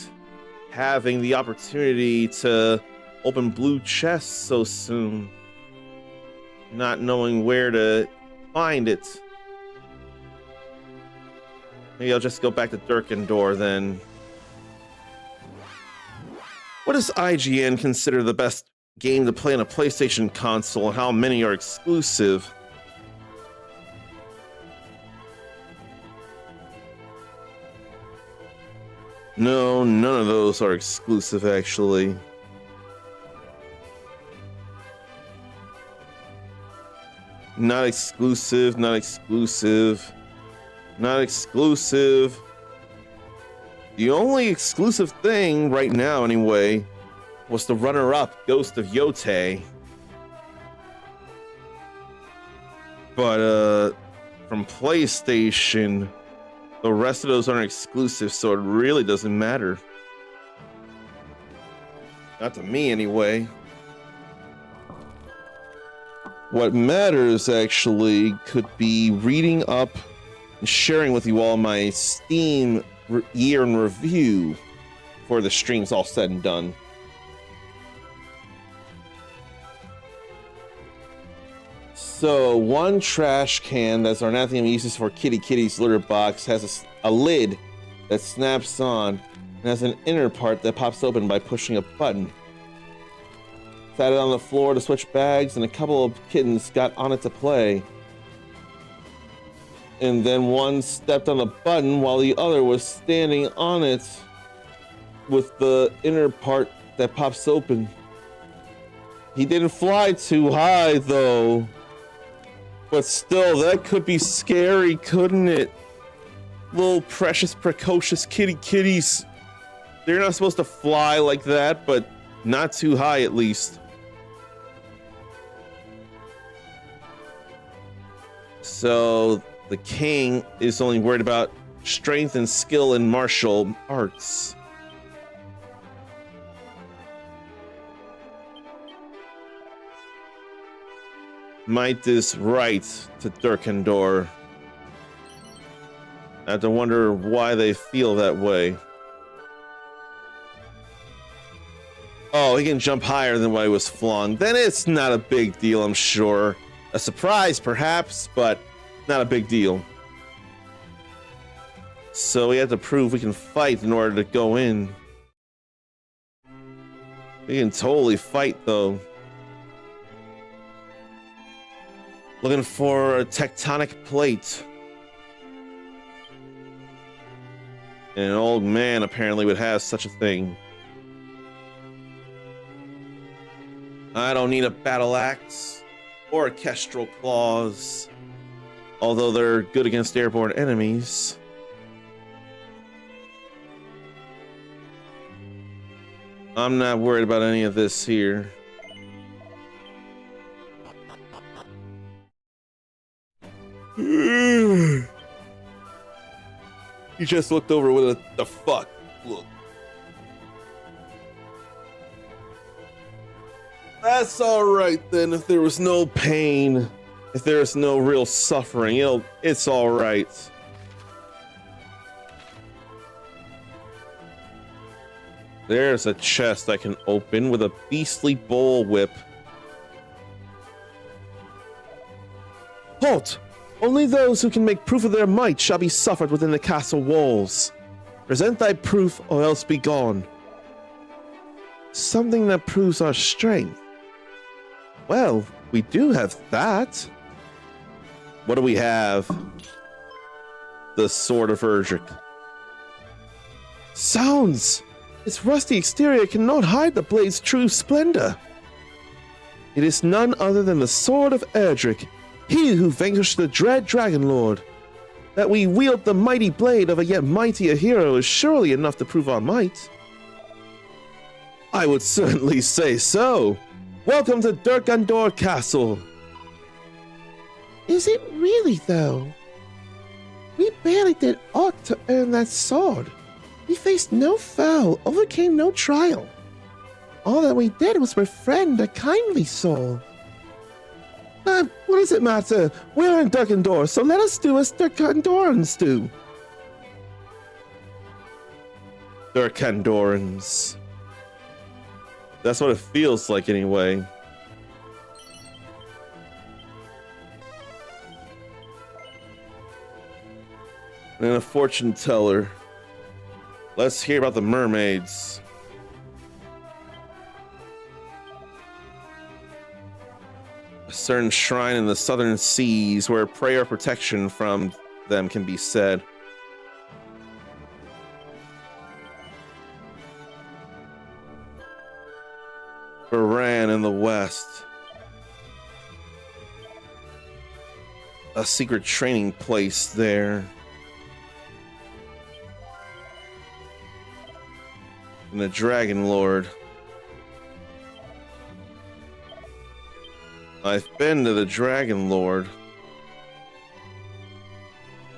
having the opportunity to open blue chests so soon. Not knowing where to find it. Maybe I'll just go back to Durkendor then. What does IGN consider the best game to play on a PlayStation console, and how many are exclusive? No, none of those are exclusive, actually. Not exclusive, not exclusive, not exclusive. The only exclusive thing right now, anyway, was the runner-up, Ghost of Yote. But, from PlayStation, the rest of those aren't exclusive, so it really doesn't matter. Not to me, anyway. What matters, actually, could be reading up and sharing with you all my Steam year in review before the stream's all said and done. So, one trash can that's Arnathium uses for Kitty's litter box has a lid that snaps on and has an inner part that pops open by pushing a button. Sat it on the floor to switch bags, and a couple of kittens got on it to play. And then one stepped on a button while the other was standing on it with the inner part that pops open. He didn't fly too high, though. But still, that could be scary, couldn't it? Little precious, precocious kitties. They're not supposed to fly like that, but not too high at least. So the king is only worried about strength and skill in martial arts. Might is right to Durkendor. I have to wonder why they feel that way. Oh, he can jump higher than what he was flung. Then it's not a big deal, I'm sure. A surprise, perhaps, but not a big deal. So we have to prove we can fight in order to go in. We can totally fight, though. Looking for a tectonic plate. And an old man apparently would have such a thing. I don't need a battle axe or orchestral claws. Although they're good against airborne enemies. I'm not worried about any of this here. He just looked over with the fuck look. That's alright then, if there was no pain, if there's no real suffering, it's alright. There's a chest I can open with a beastly bull whip. Halt! Only those who can make proof of their might shall be suffered within the castle walls. Present thy proof, or else be gone. Something that proves our strength. Well, we do have that. What do we have? The Sword of ERDRICK. Sounds! Its rusty exterior cannot hide the blade's true splendor. It is none other than the Sword of ERDRICK, he who vanquished the dread Dragon Lord. That we wield the mighty blade of a yet mightier hero is surely enough to prove our might. I would certainly say so. Welcome to Durkandor Castle. Is it really, though? We barely did aught to earn that sword. We faced no foe, overcame no trial. All that we did was befriend a kindly soul. What does it matter? We're in Durkandor, so let us do as Durkandorans do. Durkandorans. That's what it feels like anyway. And a fortune teller. Let's hear about the mermaids. A certain shrine in the southern seas where prayer protection from them can be said. Baran in the west. A secret training place there. And the Dragon Lord. I've been to the Dragon Lord.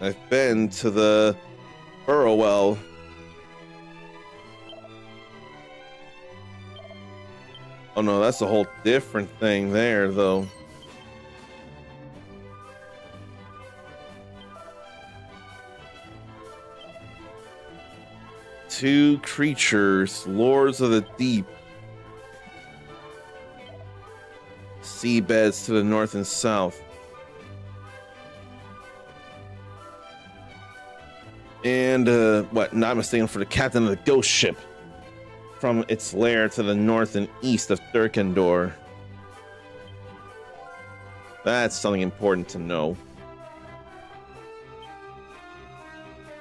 I've been to the Burrowell. Oh no, that's a whole different thing there, though. Two creatures, lords of the deep. Seabeds to the north and south. And, not mistaken for the captain of the ghost ship. From its lair to the north and east of Durkandor. That's something important to know.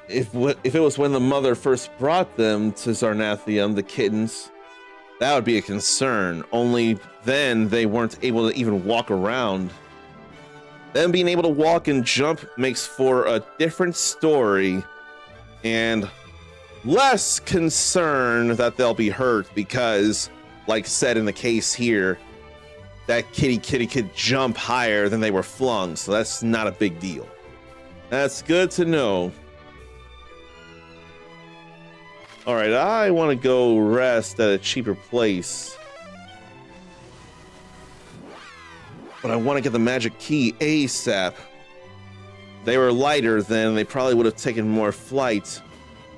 If it was when the mother first brought them to Zarnathium, the kittens, that would be a concern. Only then they weren't able to even walk around. Them being able to walk and jump makes for a different story. And less concern that they'll be hurt because, like said in the case here, that kitty could jump higher than they were flung, so that's not a big deal. That's good to know. Alright, I want to go rest at a cheaper place. But I want to get the magic key ASAP. They were lighter then, they probably would have taken more flight.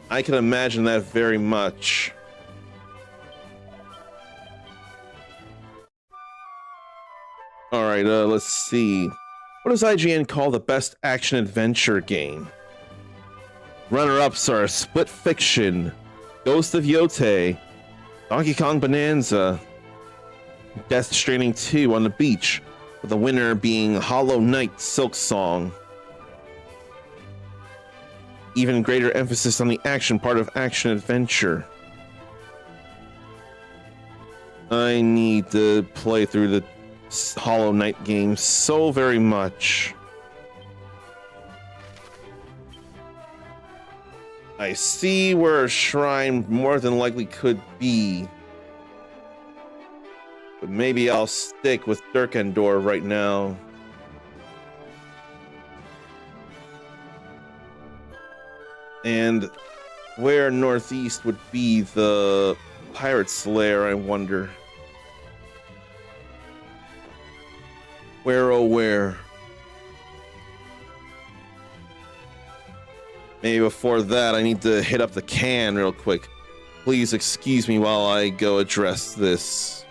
I can imagine that very much. Alright, let's see. What does IGN call the best action-adventure game? Runner-ups are Split Fiction, Ghost of Yote, Donkey Kong Bonanza, Death Stranding 2 on the beach, with the winner being Hollow Knight Silk Song. Even greater emphasis on the action part of action-adventure. I need to play through the Hollow Knight game so very much. I see where a shrine more than likely could be. But maybe I'll stick with Durkendor right now. And where northeast would be the Pirate Slayer, I wonder. Where, oh where? Maybe before that, I need to hit up the can real quick. Please excuse me while I go address this.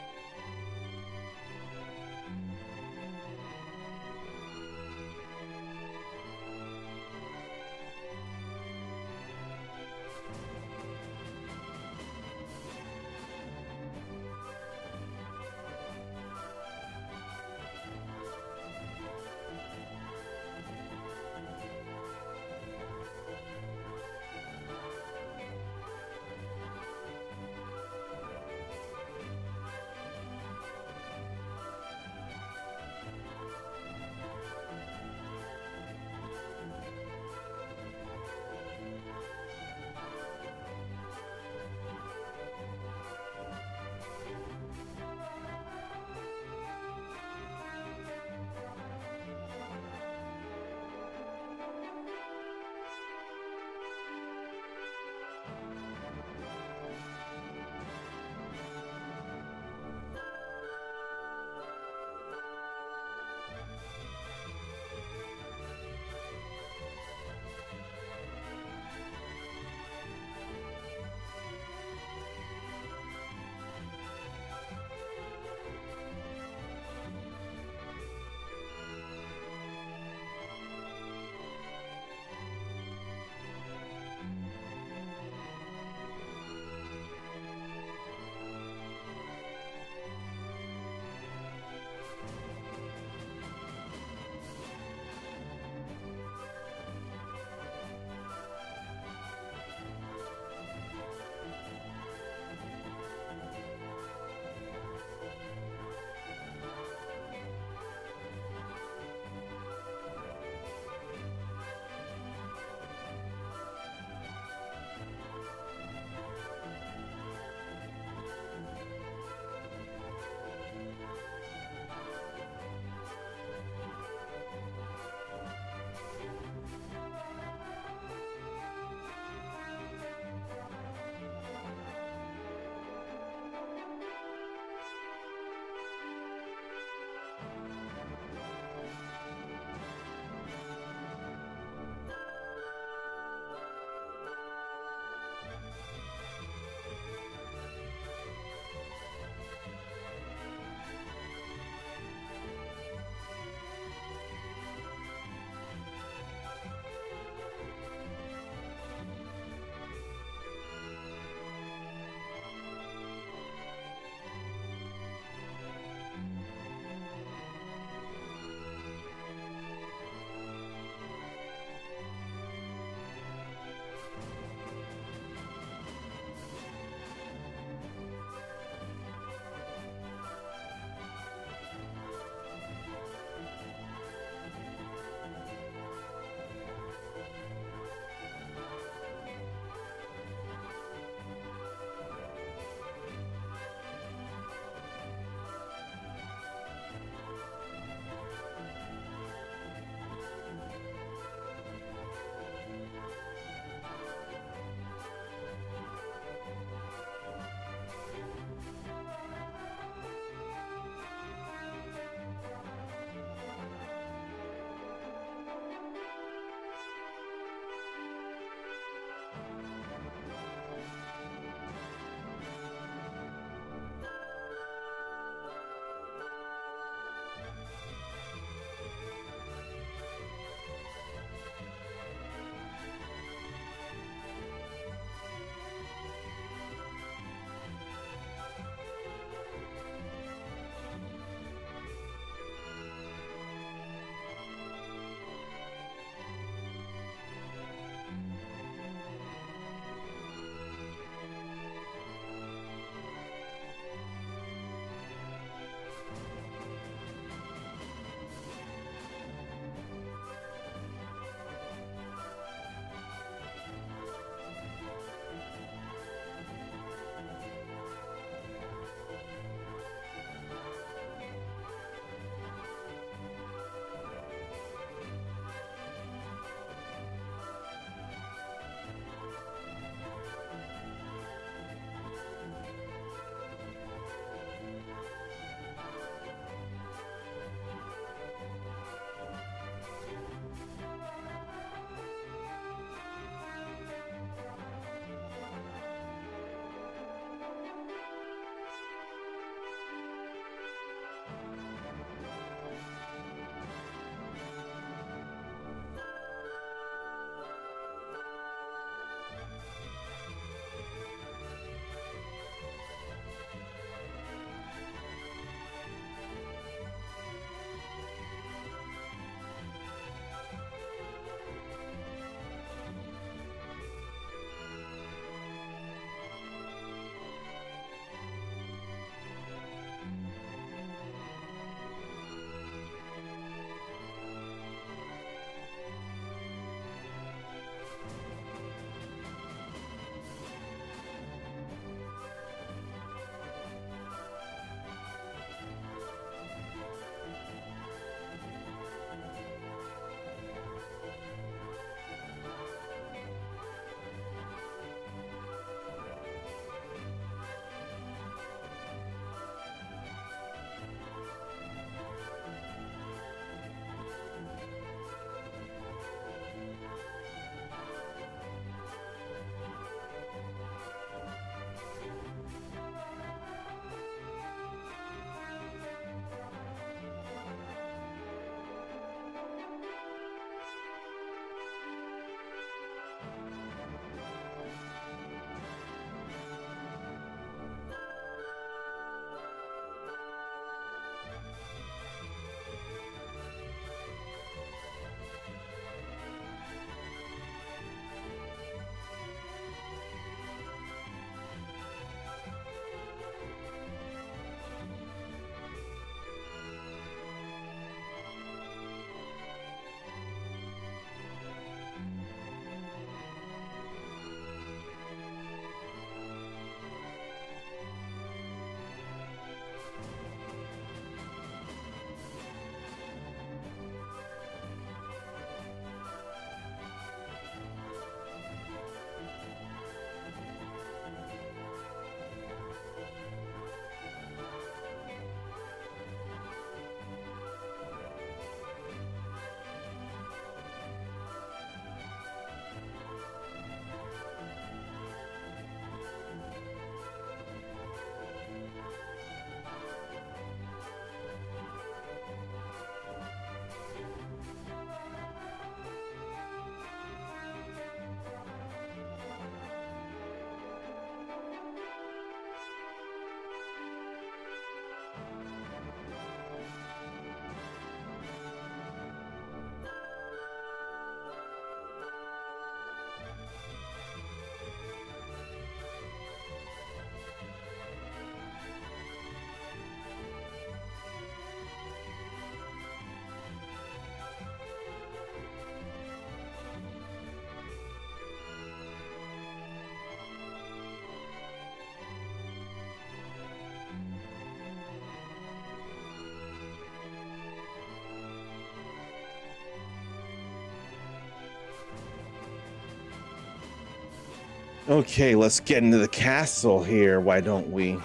Okay, let's get into the castle here, why don't we?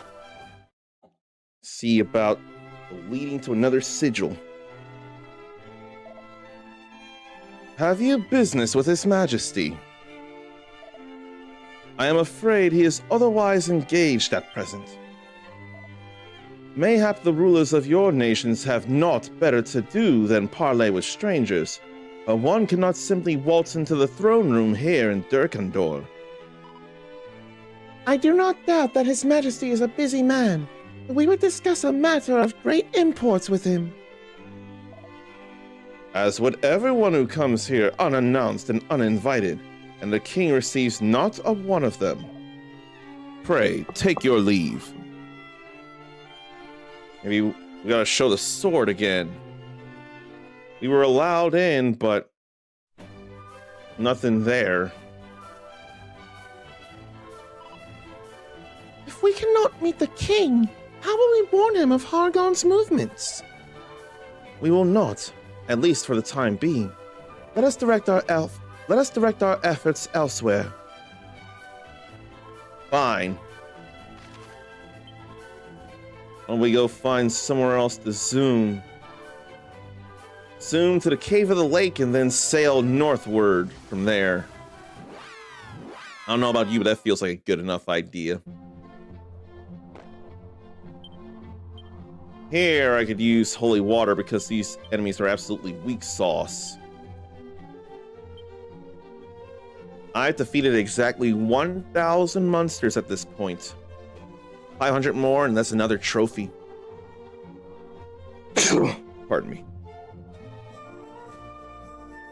See about leading to another sigil. Have you business with His Majesty? I am afraid he is otherwise engaged at present. Mayhap the rulers of your nations have naught better to do than parley with strangers, but one cannot simply waltz into the throne room here in Durkandor. I do not doubt that His Majesty is a busy man, but we would discuss a matter of great import with him. As would everyone who comes here unannounced and uninvited, and the king receives not a one of them. Pray, take your leave. Maybe we gotta show the sword again. We were allowed in, but nothing there. If we cannot meet the king, how will we warn him of Hargon's movements? We will not, at least for the time being. Let us direct our efforts elsewhere. Fine. Why don't we go find somewhere else to zoom? Zoom to the cave of the lake and then sail northward from there. I don't know about you, but that feels like a good enough idea. Here I could use holy water because these enemies are absolutely weak sauce. I've defeated exactly 1,000 monsters at this point. 500 more, and that's another trophy. Pardon me.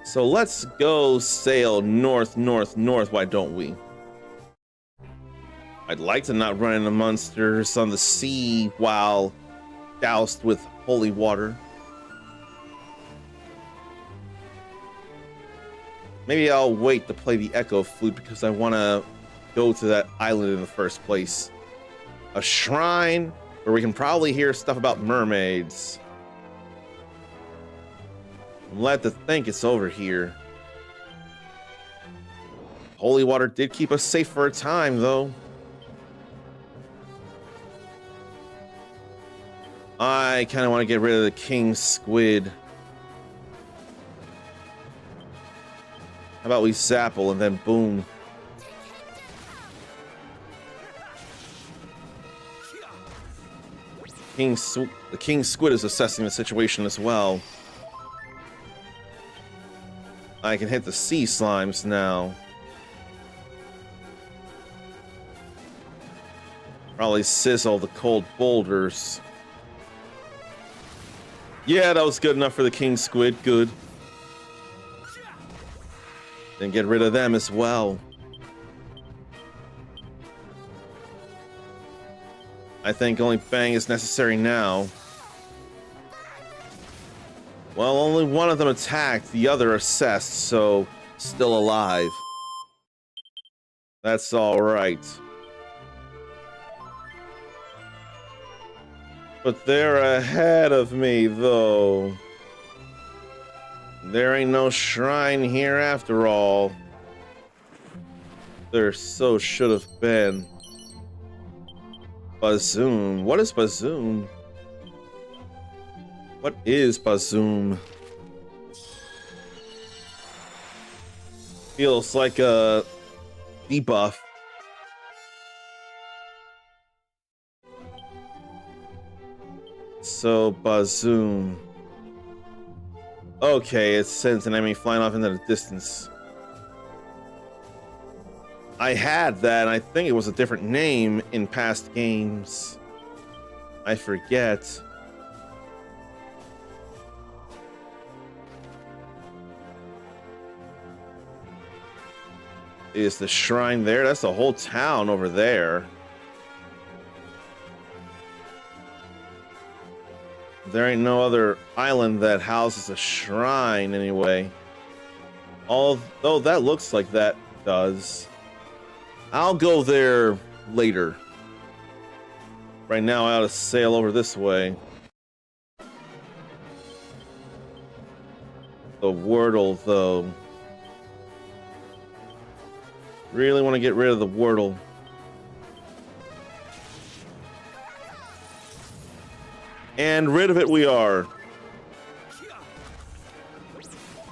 So let's go sail north, why don't we? I'd like to not run into monsters on the sea while doused with holy water. Maybe I'll wait to play the echo flute because I want to go to that island in the first place. A shrine where we can probably hear stuff about mermaids. I'm led to think it's over here. Holy water did keep us safe for a time, though. I kind of want to get rid of the king squid. How about we zapple and then boom. The king squid is assessing the situation as well. I can hit the sea slimes now. Probably sizzle the cold boulders. Yeah, that was good enough for the king squid. Good. Then get rid of them as well. I think only bang is necessary now. Well, only one of them attacked, the other assessed, so still alive. That's alright. But they're ahead of me, though. There ain't no shrine here after all. There so should have been. Bazoom. What is Bazoom? What is Bazoom? Feels like a debuff. So, Bazoom. Okay, it sends an enemy flying off into the distance. I had that, I think it was a different name in past games. I forget. Is the shrine there? That's the whole town over there. There ain't no other island that houses a shrine anyway. Although that looks like that does. I'll go there later. Right now I ought to sail over this way. The Wordle, though. Really want to get rid of the Wordle. And rid of it we are.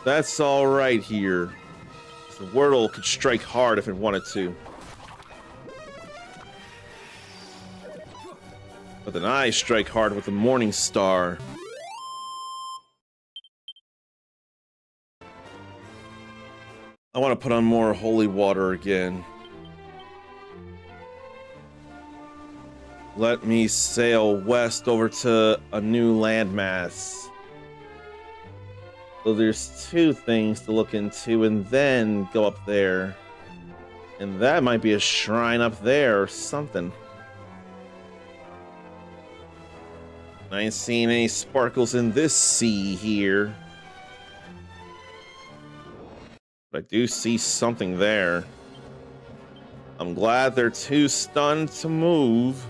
That's all right here. The Wordle could strike hard if it wanted to. But then I strike hard with the Morning Star. I want to put on more holy water again. Let me sail west over to a new landmass. So there's two things to look into, and then go up there. And that might be a shrine up there or something. I ain't seen any sparkles in this sea here. But I do see something there. I'm glad they're too stunned to move.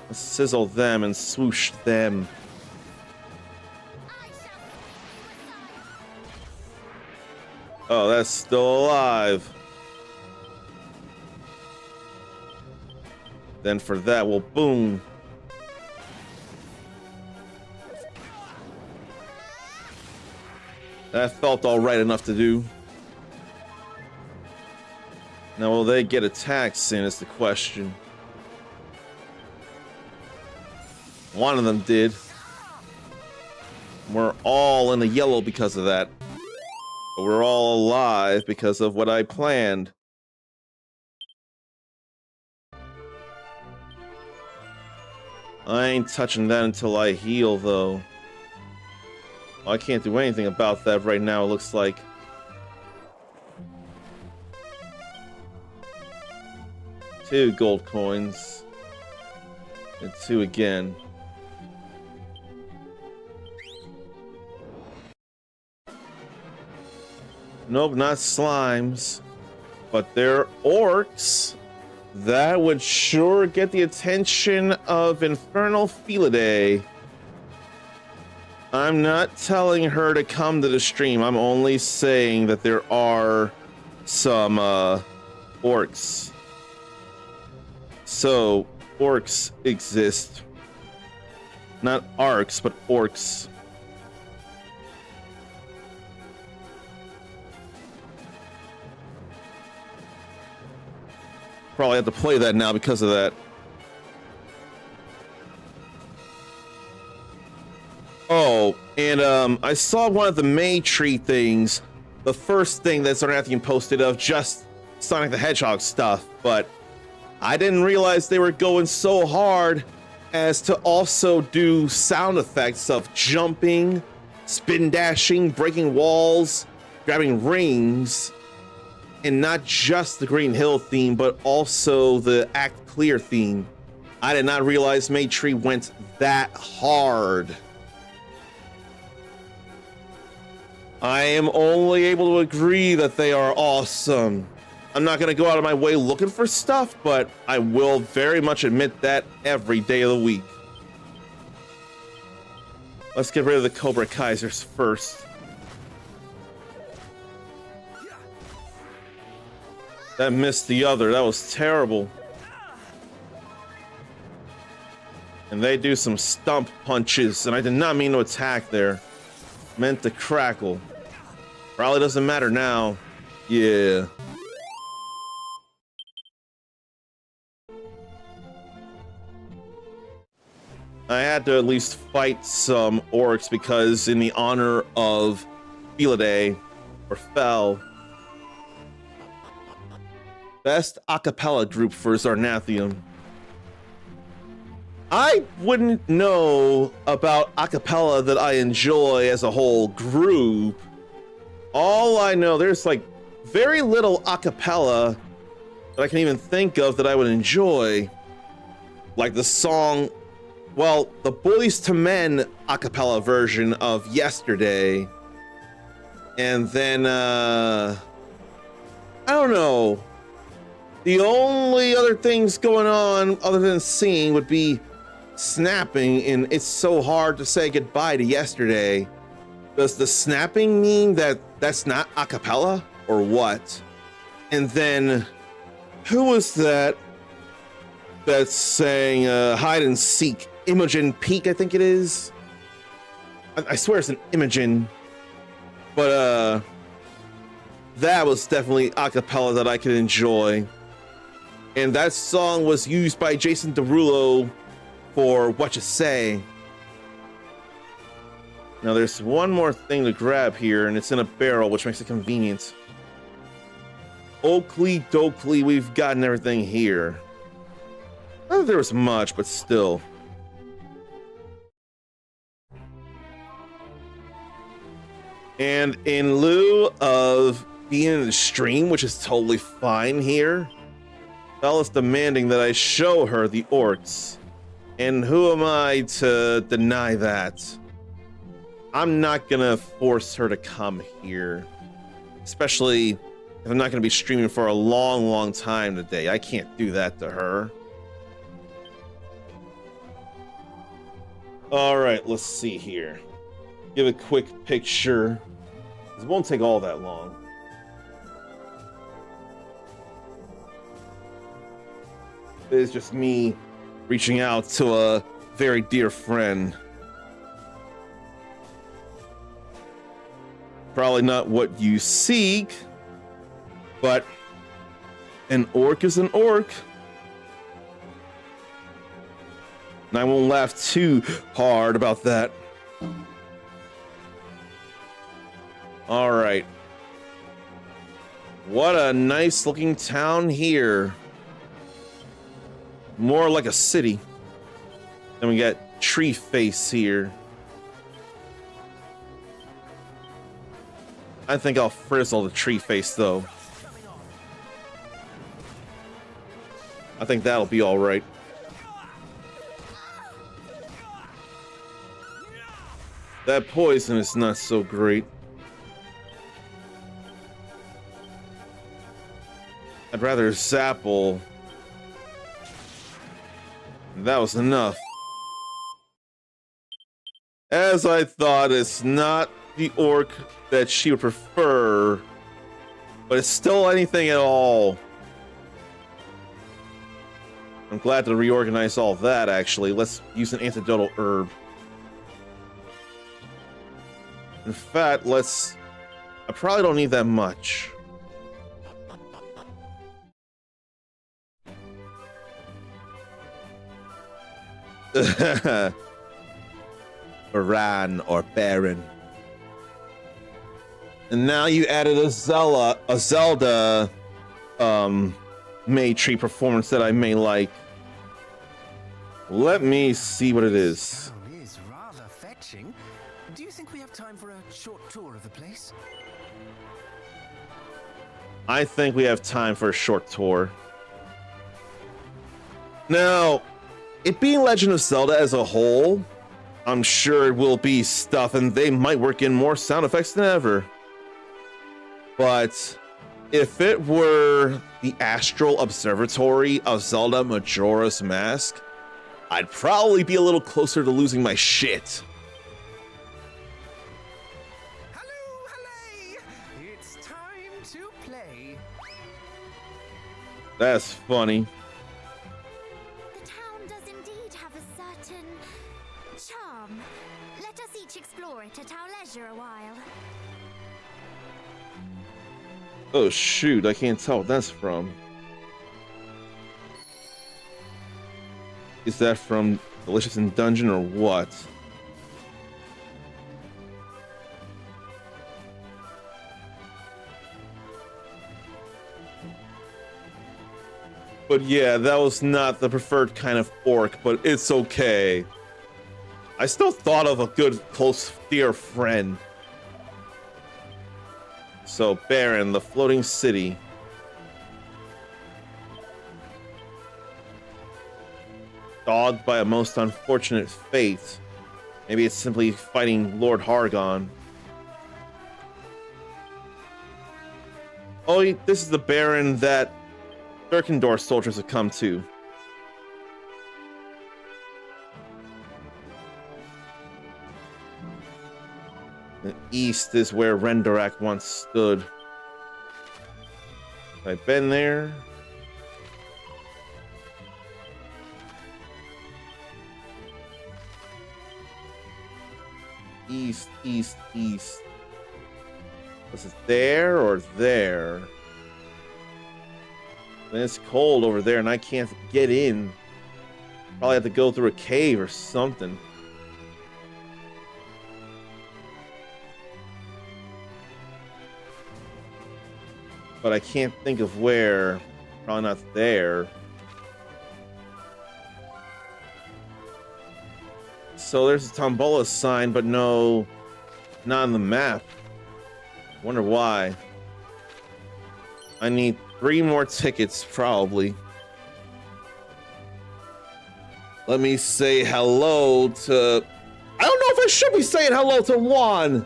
Let's sizzle them and swoosh them. Oh, that's still alive. Then for that, we'll boom. That felt all right enough to do. Now, will they get attacked soon is the question. One of them did. We're all in the yellow because of that. But we're all alive because of what I planned. I ain't touching that until I heal, though. I can't do anything about that right now, it looks like. Two gold coins. And two again. Nope, not slimes. But they're orcs. That would sure get the attention of Infernal Felidae. I'm not telling her to come to the stream. I'm only saying that there are some orcs. So, orcs exist. Not arcs, but orcs. Probably have to play that now because of that. Oh, and I saw one of the May Tree things, the first thing that Zarnathian posted of just Sonic the Hedgehog stuff, but I didn't realize they were going so hard as to also do sound effects of jumping, spin dashing, breaking walls, grabbing rings, and not just the Green Hill theme, but also the Act Clear theme. I did not realize May Tree went that hard. I am only able to agree that they are awesome. I'm not gonna go out of my way looking for stuff, but I will very much admit that every day of the week. Let's get rid of the Cobra Kaisers first. That missed the other. That was terrible. And they do some stump punches, and I did not mean to attack there. Meant to crackle. Probably doesn't matter now. Yeah. I had to at least fight some orcs because in the honor of Felidae, or Fel, best acapella group for Zarnathian. I wouldn't know about acapella that I enjoy as a whole group. All I know, there's like very little acapella that I can even think of that I would enjoy. Like the song, well, the Boys to Men acapella version of Yesterday. And then, I don't know. The only other things going on other than singing would be snapping in It's So Hard to Say Goodbye to Yesterday. Does the snapping mean that that's not a cappella or what? And then who was that that's saying hide and seek? Imogen Peak, I think it is. I swear it's an Imogen, but that was definitely a cappella that I could enjoy. And that song was used by Jason Derulo for What You Say. Now there's one more thing to grab here, and it's in a barrel, which makes it convenient. Oakley Dokley, we've gotten everything here. Not that there was much, but still. And in lieu of being in the stream, which is totally fine here, Bella's demanding that I show her the orcs. And who am I to deny that? I'm not gonna force her to come here. Especially if I'm not gonna be streaming for a long, long time today. I can't do that to her. Alright, let's see here. Give a quick picture. It won't take all that long. It is just me reaching out to a very dear friend. Probably not what you seek, but an orc is an orc. And I won't laugh too hard about that. All right. What a nice looking town here. More like a city. Then we got Tree Face here. I think I'll frizzle the Tree Face though. I think that'll be all right. That poison is not so great. I'd rather Zapple. That was enough. As I thought, it's not the orc that she would prefer, but it's still anything at all. I'm glad to reorganize all that, actually. Let's use an antidotal herb. In fact, I probably don't need that much. Baran or Baron. And now you added a Zelda May Tree performance that I may like. Let me see what it is. Oh, it is rather fetching. Do you think we have time for a short tour of the place? I think we have time for a short tour. Now, it being Legend of Zelda as a whole, I'm sure it will be stuff, and they might work in more sound effects than ever. But if it were the Astral Observatory of Zelda Majora's Mask, I'd probably be a little closer to losing my shit. Hello, hello! It's time to play. That's funny. The town does indeed have a certain charm. Let us each explore it at our leisure a while. Oh shoot, I can't tell what that's from. Is that from Delicious in Dungeon or what? But yeah, that was not the preferred kind of orc, but it's okay. I still thought of a good, close, dear friend. So, Baron, the floating city. Dogged by a most unfortunate fate. Maybe it's simply fighting Lord Hargon. Oh, this is the Baron that Durkendor soldiers have come to. East is where ERDRICK once stood. I've been there. East, east, east. Was it there or there? And it's cold over there and I can't get in. Probably have to go through a cave or something. But I can't think of where. Probably not there. So there's a Tombola sign, but no, not on the map. Wonder why. I need 3 more tickets, probably. Let me say hello to... I don't know if I should be saying hello to Juan.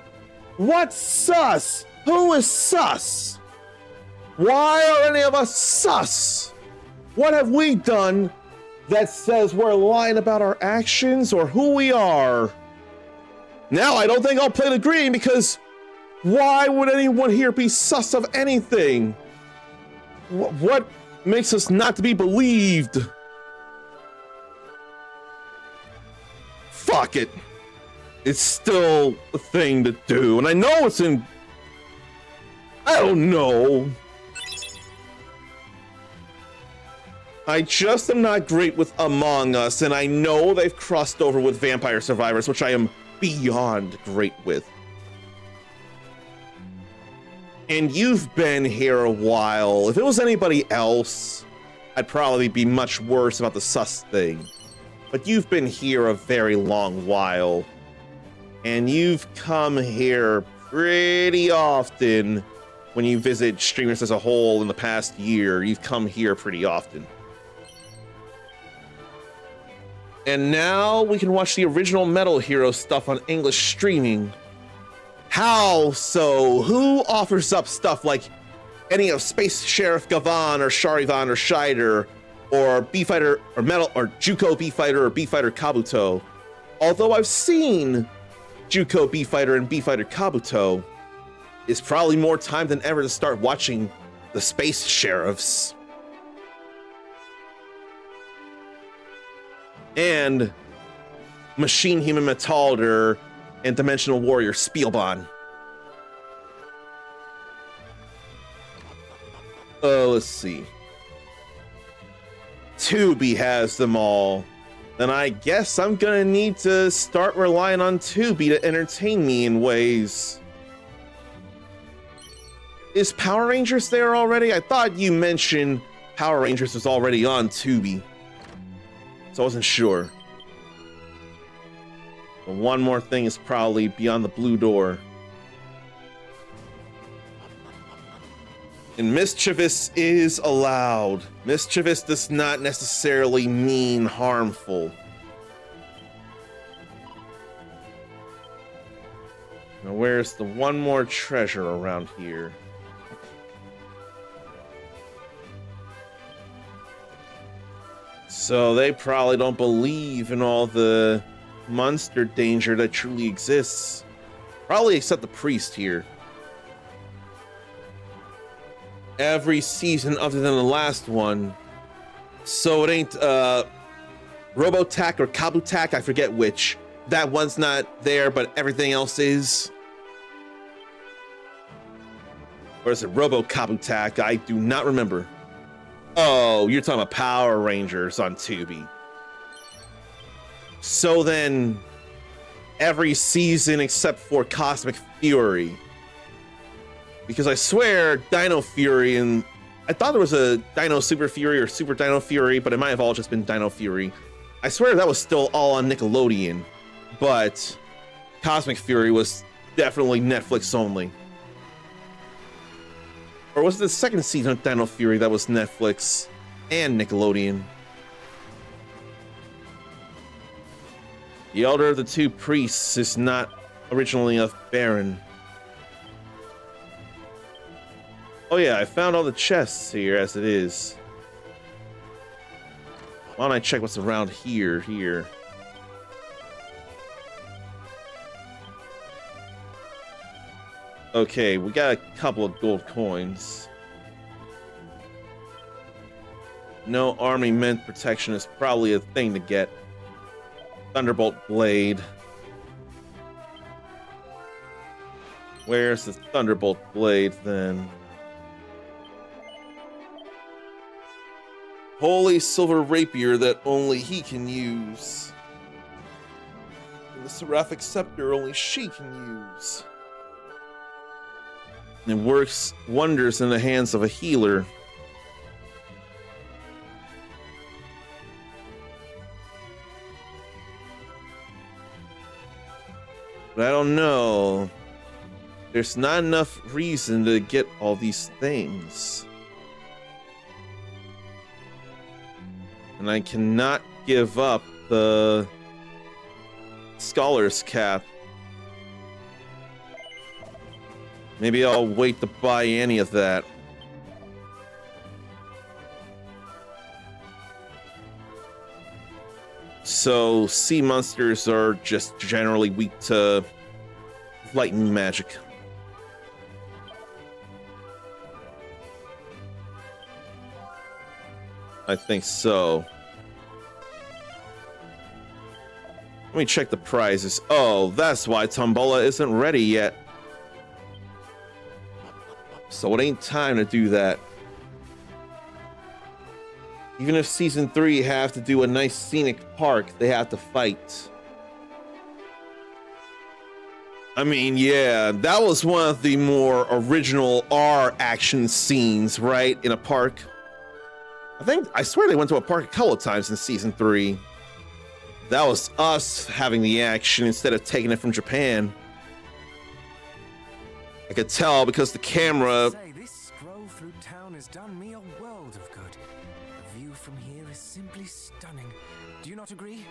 What's sus? Who is sus? Why are any of us sus? What have we done that says we're lying about our actions or who we are? Now I don't think I'll play the green because why would anyone here be sus of anything? What makes us not to be believed? Fuck it. It's still a thing to do, and I know it's in... I don't know. I just am not great with Among Us, and I know they've crossed over with Vampire Survivors, which I am beyond great with. And you've been here a while. If it was anybody else, I'd probably be much worse about the sus thing. But you've been here a very long while. And you've come here pretty often when you visit streamers as a whole in the past year. You've come here pretty often. And now we can watch the original Metal Hero stuff on English streaming. How so? Who offers up stuff like any of Space Sheriff Gavan or Charivan or Shider or B-Fighter or Metal or Juko B-Fighter or B-Fighter Kabuto? Although I've seen Juko B-Fighter and B-Fighter Kabuto, it's probably more time than ever to start watching the Space Sheriffs. And Machine Human Metalder and Dimensional Warrior Spielbahn. Let's see. Tubi has them all. Then I guess I'm gonna need to start relying on Tubi to entertain me in ways. Is Power Rangers there already? I thought you mentioned Power Rangers was already on Tubi. So I wasn't sure. But one more thing is probably beyond the blue door. And mischievous is allowed. Mischievous does not necessarily mean harmful. Now where's the one more treasure around here? So they probably don't believe in all the monster danger that truly exists. Probably except the priest here. Every season other than the last one. So it ain't Robotac or Kabutac, I forget which. That one's not there, but everything else is. Or is it Robo Kabutac? I do not remember. Oh, you're talking about Power Rangers on Tubi. So then, every season except for Cosmic Fury. Because I swear, Dino Fury and... I thought there was a Dino Super Fury or Super Dino Fury, but it might have all just been Dino Fury. I swear that was still all on Nickelodeon. But Cosmic Fury was definitely Netflix only. Or was it the second season of Dino Fury that was Netflix and Nickelodeon? The elder of the two priests is not originally a Baron. Oh yeah, I found all the chests here as it is. Why don't I check what's around here? Okay, we got a couple of gold coins. No army mint protection is probably a thing to get. Thunderbolt blade. Where's the Thunderbolt blade then? Holy silver rapier that only he can use. And the seraphic scepter only she can use. It works wonders in the hands of a healer. But I don't know. There's not enough reason to get all these things. And I cannot give up the scholar's cap. Maybe I'll wait to buy any of that. So, sea monsters are just generally weak to lightning magic. I think so. Let me check the prizes. Oh, that's why Tombola isn't ready yet. So it ain't time to do that. Even if season 3 have to do a nice scenic park, they have to fight. I mean, yeah, that was one of the more original R action scenes, right? In a park. I swear they went to a park a couple of times in season 3. That was us having the action instead of taking it from Japan. I could tell because the camera. Say, this scroll through town has done me a world of good. The view from here is simply stunning. Do you not agree?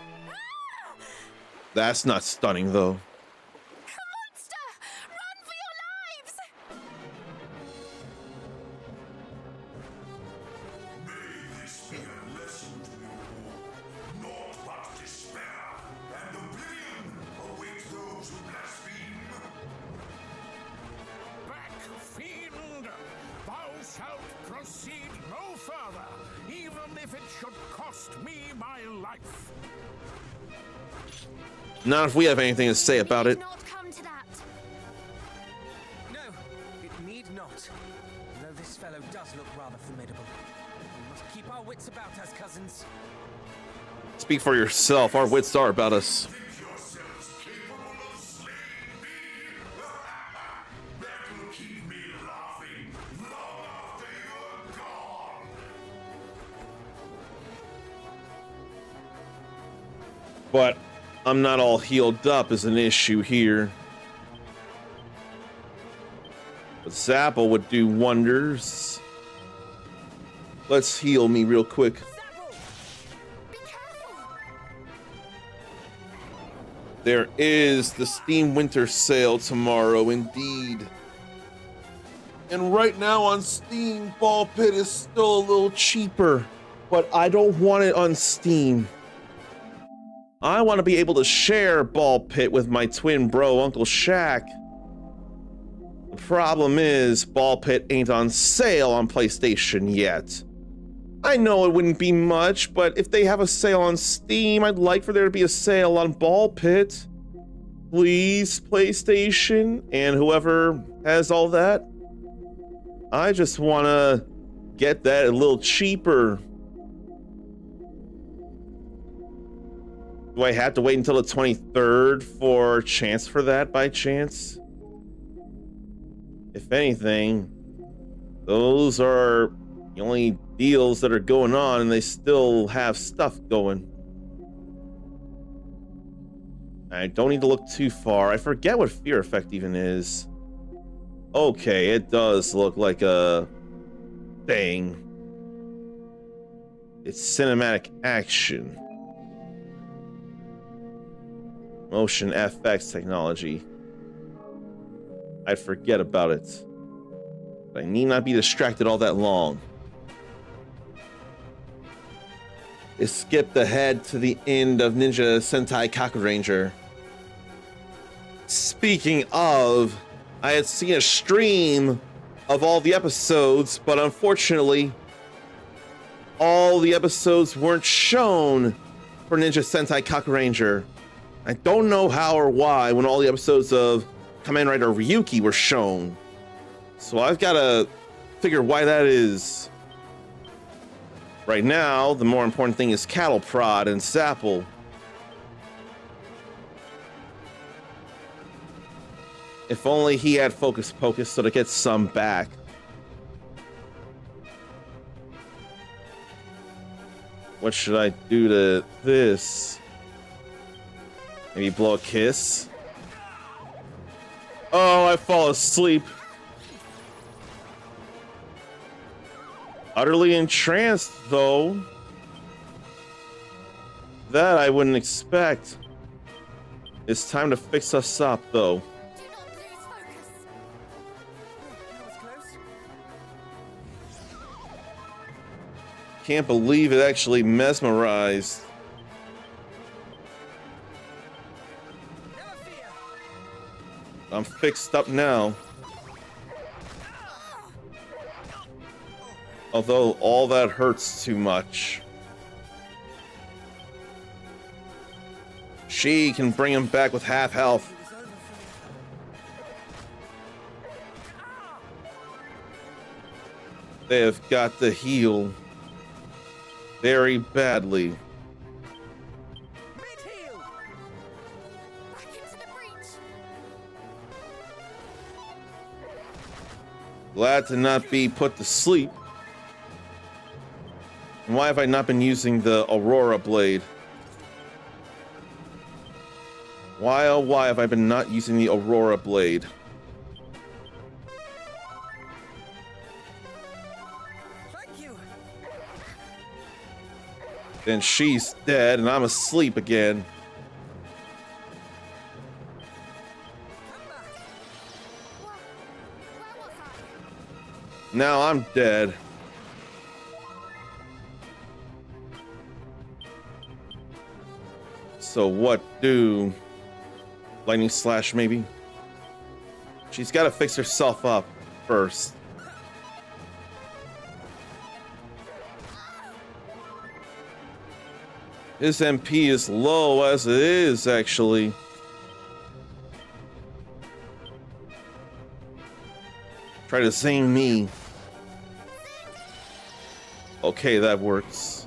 That's not stunning, though. Monster! Run for your lives! May this be a lesson to you all. Naught but despair and oblivion await those who blaspheme. Back, fiend! Thou shalt proceed no further, even if it should cost me my life. Not if we have anything to say about it. Not come to that. No, it need not. Though this fellow does look rather formidable. We must keep our wits about us, cousins. Speak for yourself. Our wits are about us. Think yourselves capable of slaying me? That will keep me laughing long after you're gone. But I'm not all healed up is an issue here. But Zapple would do wonders. Let's heal me real quick. Be careful! There is the Steam Winter Sale tomorrow, indeed. And right now on Steam, Ball Pit is still a little cheaper. But I don't want it on Steam. I want to be able to share Ball Pit with my twin bro, Uncle Shaq. The problem is, Ball Pit ain't on sale on PlayStation yet. I know it wouldn't be much, but if they have a sale on Steam, I'd like for there to be a sale on Ball Pit. Please, PlayStation, and whoever has all that. I just want to get that a little cheaper. Do I have to wait until the 23rd for a chance for that by chance? If anything, those are the only deals that are going on and they still have stuff going. I don't need to look too far. I forget what Fear Effect even is. Okay, it does look like a thing. It's cinematic action. Motion FX technology. I'd forget about it. But I need not be distracted all that long. It skipped ahead to the end of Ninja Sentai Kaku Ranger. Speaking of, I had seen a stream of all the episodes, but unfortunately, all the episodes weren't shown for Ninja Sentai Kaku Ranger. I don't know how or why when all the episodes of Kamen Rider Ryuki were shown. So I've got to figure why that is. Right now, the more important thing is Cattle Prod and Sapple. If only he had Focus Pocus so to get some back. What should I do to this? Maybe blow a kiss? Oh, I fall asleep. Utterly entranced, though. That I wouldn't expect. It's time to fix us up, though. Do not lose focus. That was close. Can't believe it actually mesmerized. Never fear. I'm fixed up now. Although all that hurts too much. She can bring him back with half health. It was over for me. They have got to heal very badly. Mid-heal. Back into the breach. Glad to not be put to sleep. And why have I not been using the Aurora Blade? Why, oh why have I been not using the Aurora Blade? Thank you. Then she's dead and I'm asleep again. Come back. Where was I? Now I'm dead. So what do? Lightning Slash, maybe? She's got to fix herself up first. His MP is low as it is, actually. Try to zing me. Okay, that works.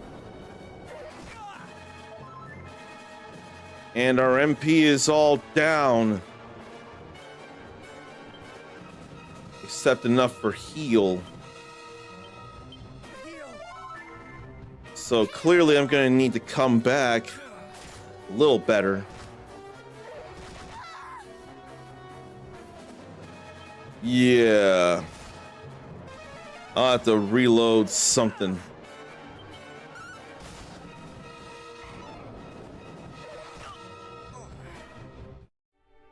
And our MP is all down. Except enough for heal. Heal. So clearly I'm gonna need to come back a little better. Yeah. I'll have to reload something.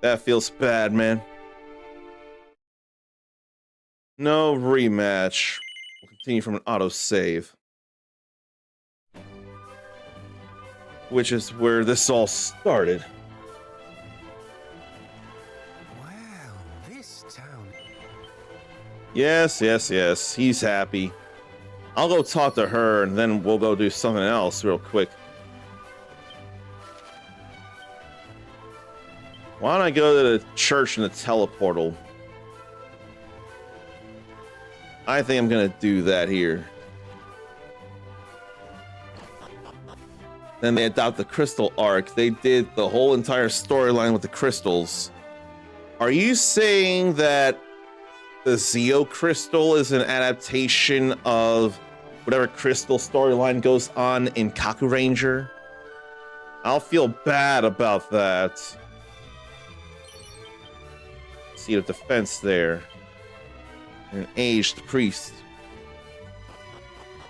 That feels bad, man. No rematch. We'll continue from an autosave. Which is where this all started. Wow, this town. Yes, yes, yes. He's happy. I'll go talk to her and then we'll go do something else real quick. Why don't I go to the church in the teleportal? I think I'm gonna do that here. Then they adopt the crystal arc. They did the whole entire storyline with the crystals. Are you saying that the Zeo crystal is an adaptation of whatever crystal storyline goes on in Kaku Ranger? I'll feel bad about that. Seat of defense there. An aged priest.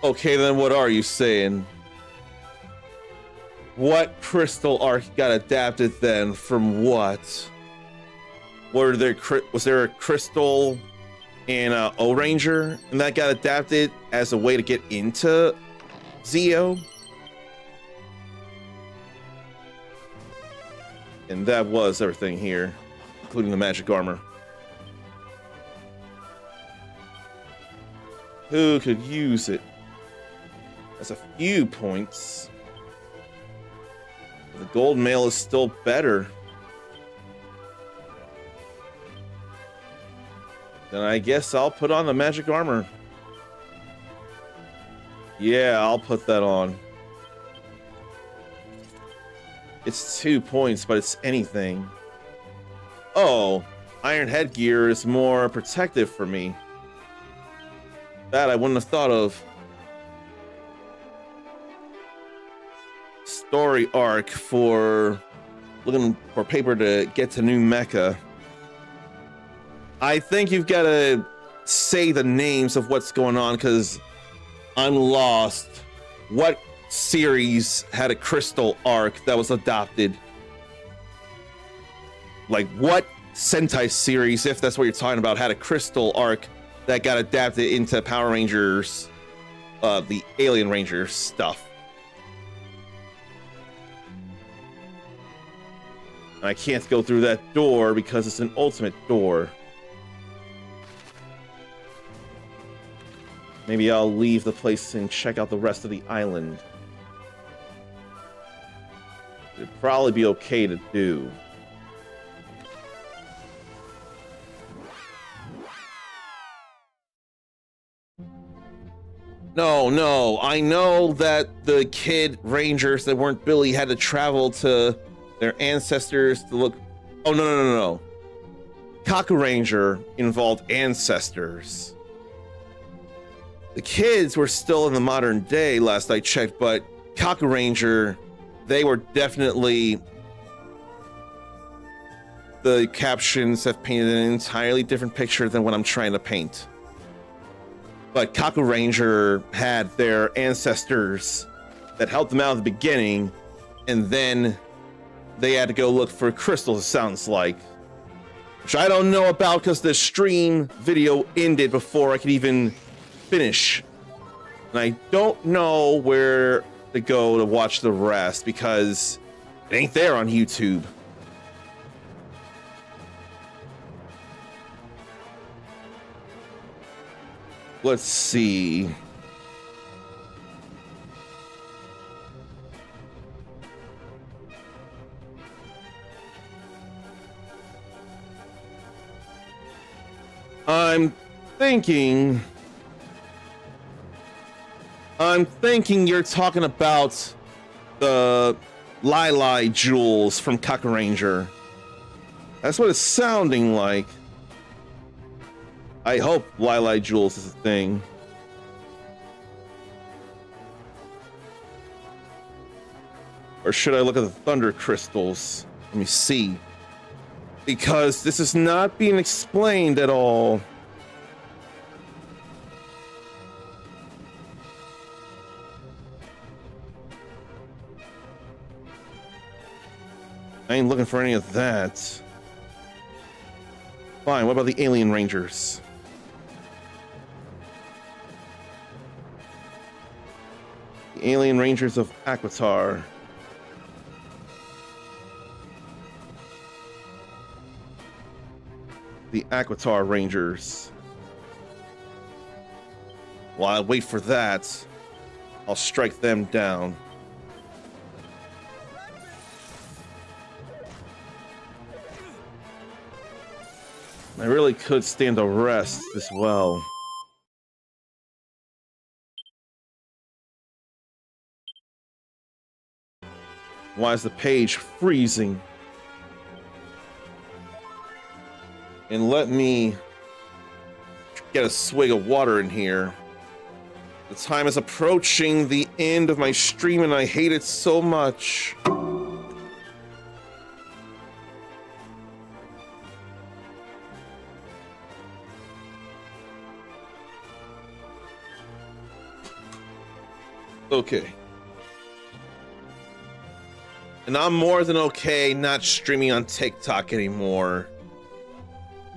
Okay, then what are you saying? What crystal arc got adapted then from what? Was there a crystal in O Ranger and that got adapted as a way to get into Zeo? And that was everything here, including the magic armor. Who could use it? That's a few points. The gold mail is still better. Then I guess I'll put on the magic armor. Yeah, I'll put that on. It's 2 points, but it's anything. Oh, iron headgear is more protective for me. That I wouldn't have thought of. Story arc for looking for paper to get to New Mecca. I think you've got to say the names of what's going on because I'm lost. What series had a crystal arc that was adopted? Like what Sentai series, if that's what you're talking about, had a crystal arc that got adapted into Power Rangers, the Alien Rangers stuff? I can't go through that door because it's an ultimate door. Maybe I'll leave the place and check out the rest of the island. It'd probably be okay to do. No, I know that the kid rangers that weren't Billy had to travel to their ancestors to look. Oh, no. Kaku Ranger involved ancestors. The kids were still in the modern day last I checked, but Kaku Ranger, they were definitely... The captions have painted an entirely different picture than what I'm trying to paint. But Kaku Ranger had their ancestors that helped them out at the beginning, and then they had to go look for crystals, it sounds like. Which I don't know about because the stream video ended before I could even finish. And I don't know where to go to watch the rest because it ain't there on YouTube. Let's see. I'm thinking you're talking about the Lili jewels from Kaku Ranger. That's what it's sounding like. I hope Lili jewels is a thing. Or should I look at the thunder crystals? Let me see. Because this is not being explained at all. I ain't looking for any of that. Fine, what about the Alien Rangers? The Alien Rangers of Aquitar. The Aquitar Rangers. While I wait for that, I'll strike them down. I really could stand a rest as well. Why is the page freezing? And let me get a swig of water in here. The time is approaching the end of my stream and I hate it so much. Okay. And I'm more than okay not streaming on TikTok anymore.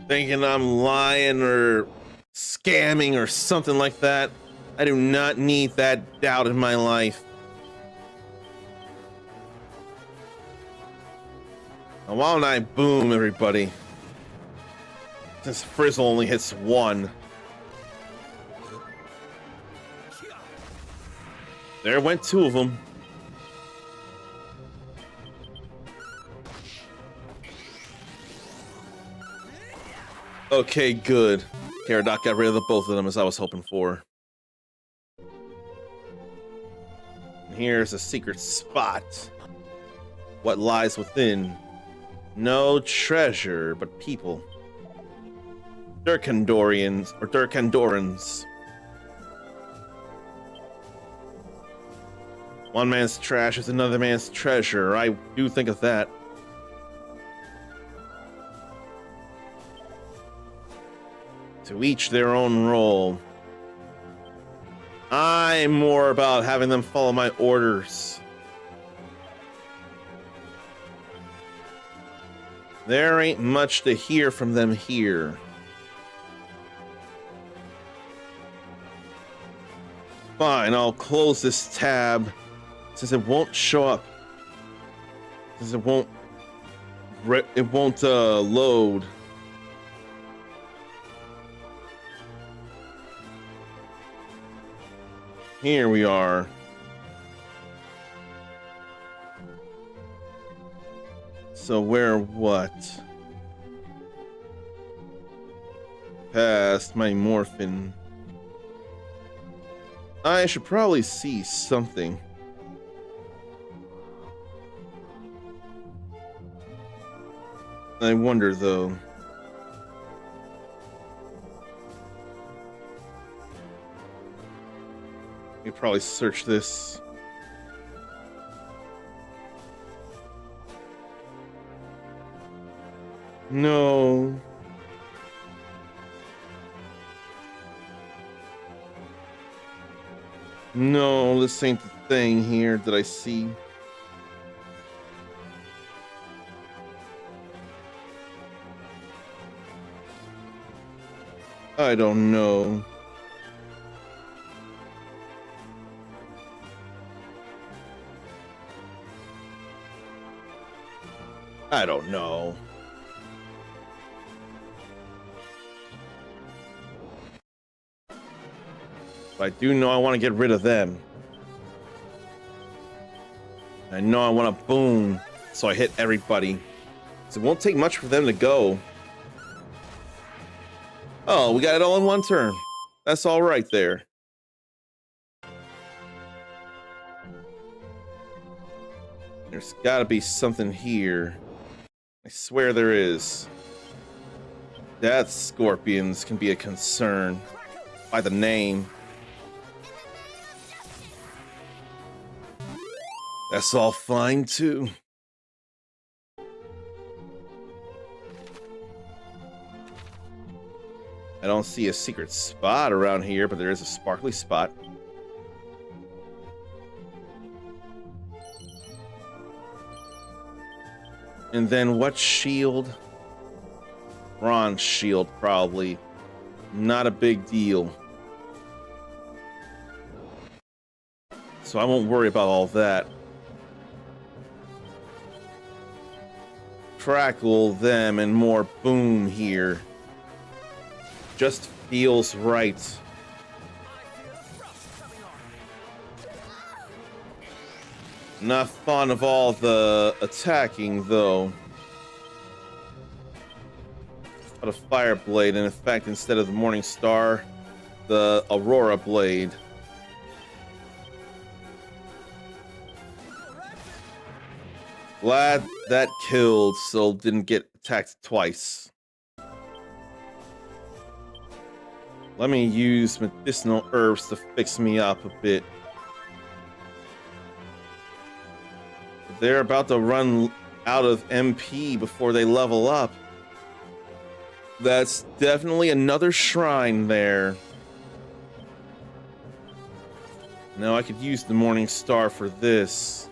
Thinking I'm lying or scamming or something like that. I do not need that doubt in my life. Now, why don't I boom everybody? Since Frizzle only hits one. There went two of them. Okay, good. Caradoc got rid of the both of them as I was hoping for. And here's a secret spot. What lies within? No treasure, but people. Durkandorians, or Durkandorans. One man's trash is another man's treasure. I do think of that. To each their own role. I'm more about having them follow my orders. There ain't much to hear from them here. Fine, I'll close this tab since it won't show up. Since it won't load. Here we are. So where what? Past my morphin. I should probably see something. I wonder though. You could probably search this. No. No, this ain't the thing here that I see. I don't know. I don't know. But I do know I want to get rid of them. I know I want to boom, so I hit everybody. So it won't take much for them to go. Oh, we got it all in one turn. That's all right there. There's got to be something here. I swear there is. That scorpions can be a concern by the name. That's all fine too. I don't see a secret spot around here, but there is a sparkly spot. And then what shield? Bronze shield, probably. Not a big deal. So I won't worry about all that. Crackle them and more boom here. Just feels right. Not fond of all the attacking, though. But a fire blade, and in fact, instead of the Morning Star, the Aurora blade. Glad that killed, so didn't get attacked twice. Let me use medicinal herbs to fix me up a bit. They're about to run out of MP before they level up. That's definitely another shrine there. Now I could use the Morning Star for this.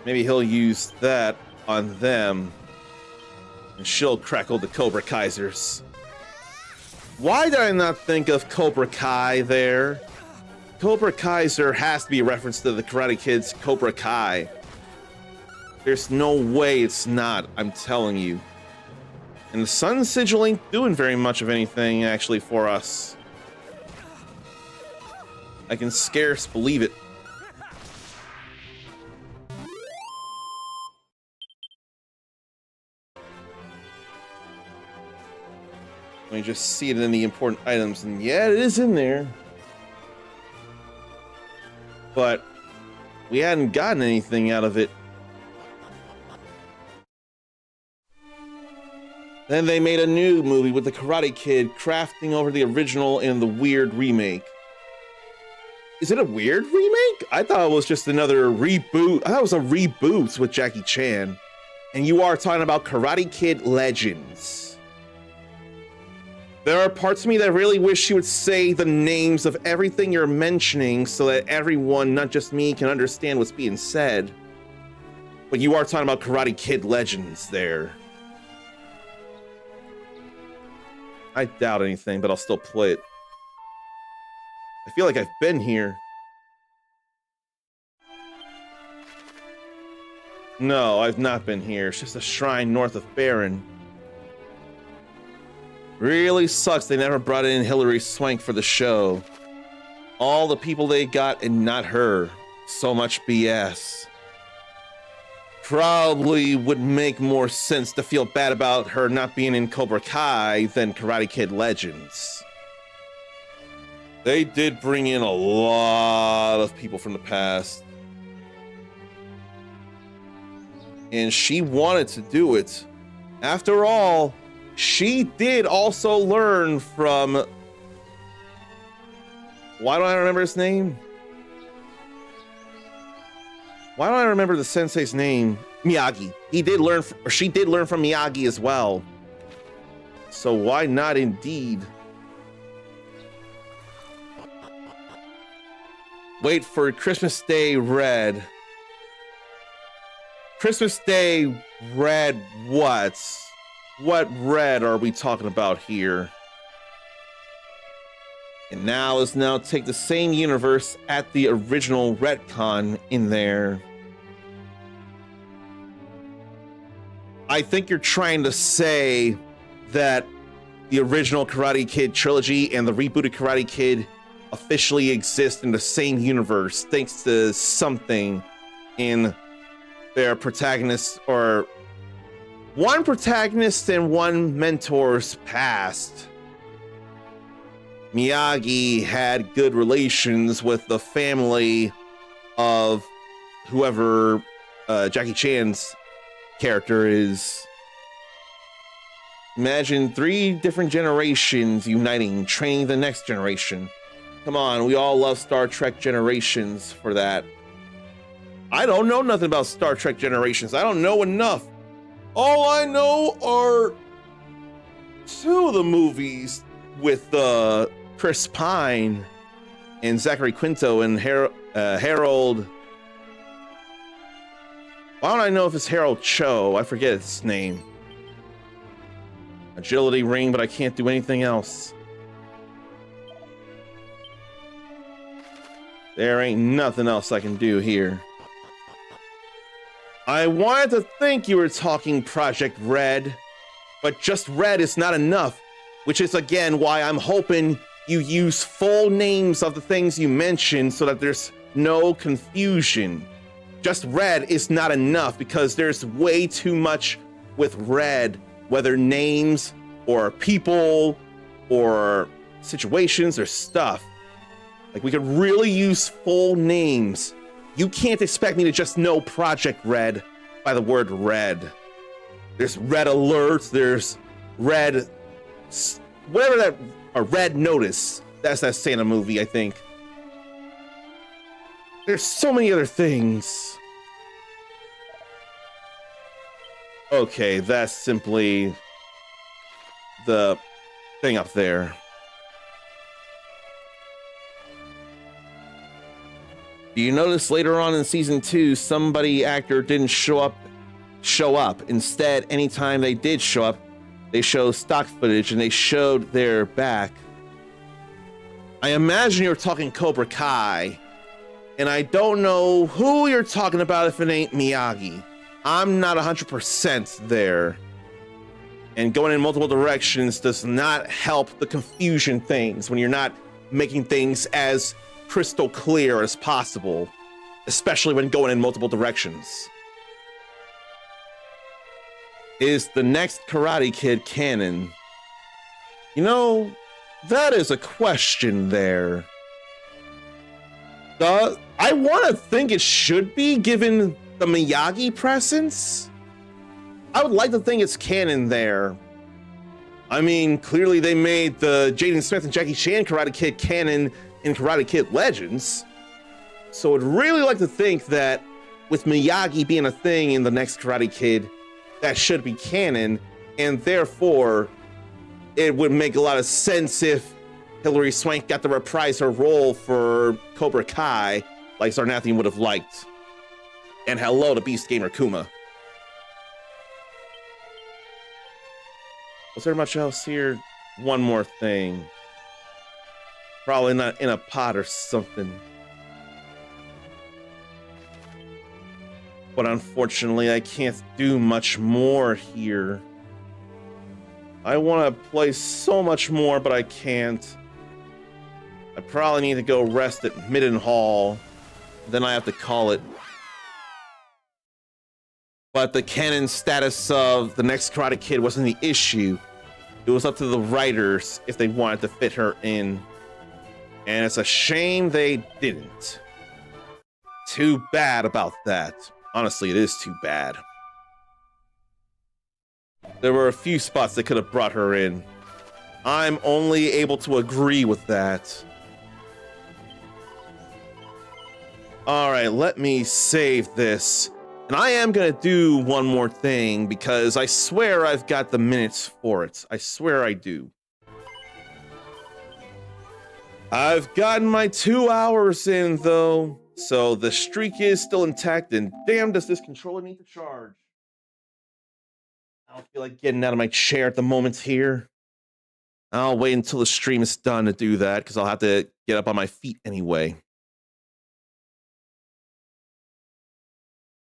Maybe he'll use that on them. And she'll crackle the Cobra Kaisers. Why did I not think of Cobra Kai there? Cobra Kaiser has to be a reference to the Karate Kid's Cobra Kai. There's no way it's not, I'm telling you. And the Sun Sigil ain't doing very much of anything, actually, for us. I can scarce believe it. Let me just see it in the important items, and yeah, it is in there. But we hadn't gotten anything out of it. Then they made a new movie with the Karate Kid crafting over the original in the weird remake. Is it a weird remake? I thought it was just another reboot. I thought it was a reboot with Jackie Chan. And you are talking about Karate Kid Legends. There are parts of me that really wish you would say the names of everything you're mentioning so that everyone, not just me, can understand what's being said. But you are talking about Karate Kid Legends there. I doubt anything, but I'll still play it. I feel like I've been here. No, I've not been here. It's just a shrine north of Baron. Really sucks they never brought in Hilary Swank for the show. All the people they got and not her. So much BS. Probably would make more sense to feel bad about her not being in Cobra Kai than Karate Kid Legends. They did bring in a lot of people from the past. And she wanted to do it. After all, she did also learn from... Why don't I remember his name? Why don't I remember the sensei's name? Miyagi. He did learn, or she did learn from Miyagi as well. So why not indeed? Wait for Christmas Day Red. Christmas Day Red what? What red are we talking about here? And now let's now take the same universe at the original retcon in there. I think you're trying to say that the original Karate Kid trilogy and the rebooted Karate Kid officially exist in the same universe thanks to something in their protagonists, or one protagonist and one mentor's past. Miyagi had good relations with the family of whoever Jackie Chan's character is. Imagine 3 different generations uniting, training the next generation. Come on, we all love Star Trek Generations for that. I don't know nothing about Star Trek Generations. I don't know enough. All I know are 2 of the movies with Chris Pine and Zachary Quinto and Harold. Why don't I know if it's Harold Cho? I forget his name. Agility ring, but I can't do anything else. There ain't nothing else I can do here. I wanted to think you were talking Project Red, but just Red is not enough, which is again why I'm hoping you use full names of the things you mentioned so that there's no confusion. Just Red is not enough because there's way too much with Red, whether names or people or situations or stuff. Like, we could really use full names. You can't expect me to just know Project Red by the word Red. There's Red Alert, there's Red... whatever that... a Red Notice. That's that Santa movie, I think. There's so many other things. Okay, that's simply the thing up there. Do you notice later on in season 2, actor didn't show up. Instead, anytime they did show up, they show stock footage and they showed their back. I imagine you're talking Cobra Kai, and I don't know who you're talking about if it ain't Miyagi. I'm not 100% there. And going in multiple directions does not help the confusion things when you're not making things as crystal clear as possible, especially when going in multiple directions. Is the next Karate Kid canon? You know, that is a question there. I want to think it should be, given the Miyagi presence. I would like to think it's canon there. I mean, clearly they made the Jaden Smith and Jackie Chan Karate Kid canon in Karate Kid Legends. So I'd really like to think that with Miyagi being a thing in the next Karate Kid, that should be canon, and therefore it would make a lot of sense if Hilary Swank got to reprise her role for Cobra Kai like Zarnathian would have liked. And hello to Beast Gamer Kuma. Was there much else here? One more thing. Probably not in a pot or something. But unfortunately, I can't do much more here. I want to play so much more, but I can't. I probably need to go rest at Midden Hall. Then I have to call it. But the canon status of the next Karate Kid wasn't the issue. It was up to the writers if they wanted to fit her in. And it's a shame they didn't. Too bad about that. Honestly, it is too bad. There were a few spots that could have brought her in. I'm only able to agree with that. Alright, let me save this. And I am going to do one more thing because I swear I've got the minutes for it. I swear I do. I've gotten my 2 hours in, though. So the streak is still intact, and damn, does this controller need to charge. I don't feel like getting out of my chair at the moment here. I'll wait until the stream is done to do that, because I'll have to get up on my feet anyway.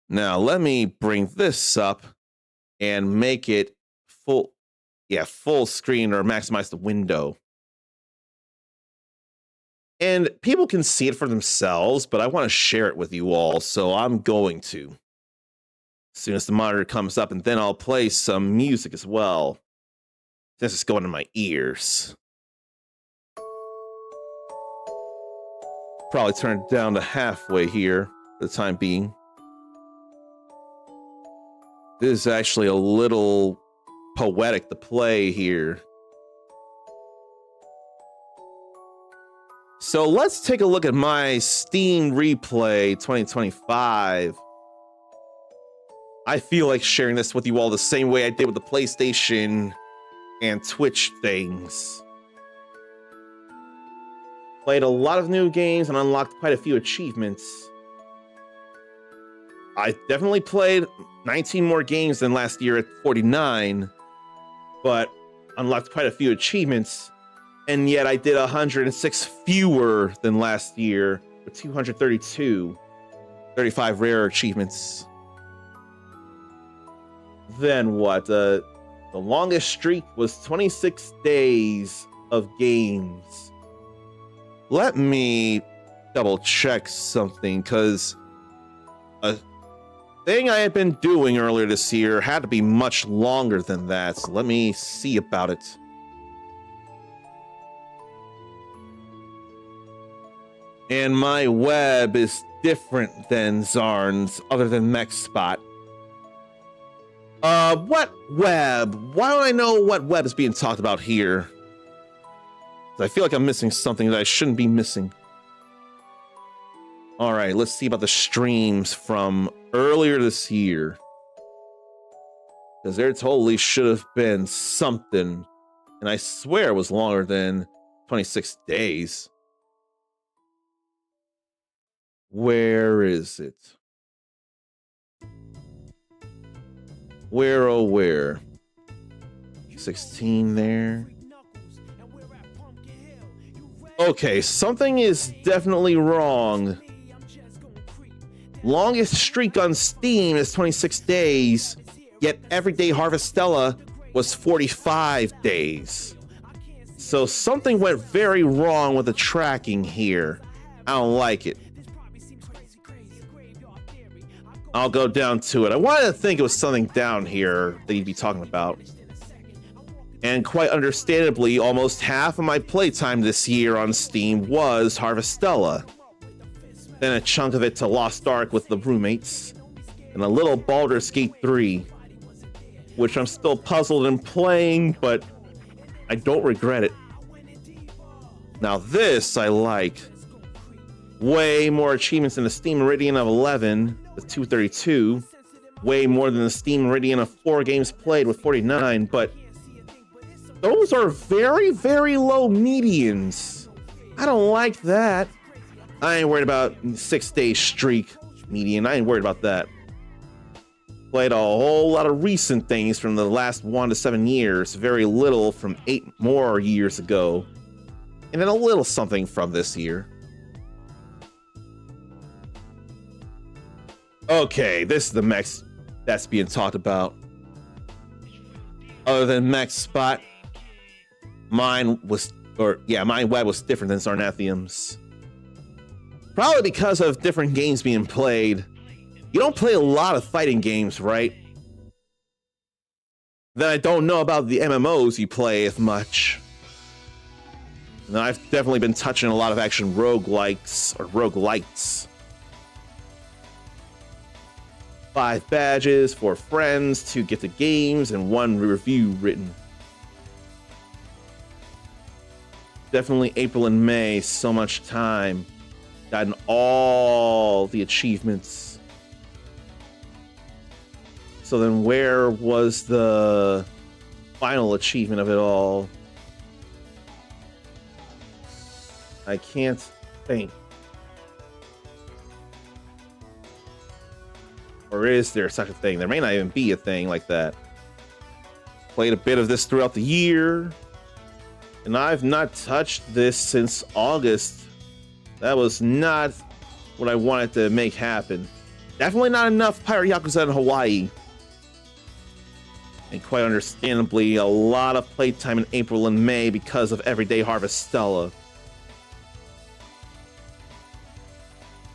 Now, let me bring this up and make it full screen, or maximize the window. And people can see it for themselves, but I want to share it with you all, so I'm going to. As soon as the monitor comes up, and then I'll play some music as well, since it's going in my ears. Probably turn it down to halfway here for the time being. This is actually a little poetic to play here. So let's take a look at my Steam Replay 2025. I feel like sharing this with you all the same way I did with the PlayStation and Twitch things. Played a lot of new games and unlocked quite a few achievements. I definitely played 19 more games than last year at 49, but unlocked quite a few achievements. And yet I did 106 fewer than last year with 232, 35 rare achievements. Then what? The longest streak was 26 days of games. Let me double check something, because a thing I had been doing earlier this year had to be much longer than that. So let me see about it. And my web is different than Zarn's, other than MechSpot. What web? Why don't I know what web is being talked about here? I feel like I'm missing something that I shouldn't be missing. Alright, let's see about the streams from earlier this year. Because there totally should have been something. And I swear it was longer than 26 days. Where is it? Where, oh where? 16 there. Okay, something is definitely wrong. Longest streak on Steam is 26 days, yet Everyday Harvestella was 45 days. So something went very wrong with the tracking here. I don't like it. I'll go down to it. I wanted to think it was something down here that you'd be talking about. And quite understandably, almost half of my playtime this year on Steam was Harvestella. Then a chunk of it to Lost Ark with the roommates. And a little Baldur's Gate 3. Which I'm still puzzled in playing, but I don't regret it. Now this I like. Way more achievements than the Steam Meridian of 11 with 232. Way more than the Steam Meridian of 4 games played with 49, but those are very, very low medians. I don't like that. I ain't worried about 6-day streak median. I ain't worried about that. Played a whole lot of recent things from the last 1 to 7 years. Very little from 8 more years ago. And then a little something from this year. Okay, this is the mech that's being talked about. Other than mech spot, mine web was different than Sarnathium's. Probably because of different games being played. You don't play a lot of fighting games, right? Then I don't know about the MMOs you play as much. And I've definitely been touching a lot of action roguelikes or roguelites. 5 badges, 4 friends, 2 get the games, and 1 review written. Definitely April and May, so much time. Gotten all the achievements. So then where was the final achievement of it all? I can't think. Or is there such a thing? There may not even be a thing like that. Played a bit of this throughout the year. And I've not touched this since August. That was not what I wanted to make happen. Definitely not enough Pirate Yakuza in Hawaii. And quite understandably, a lot of playtime in April and May because of Everyday Harvestella.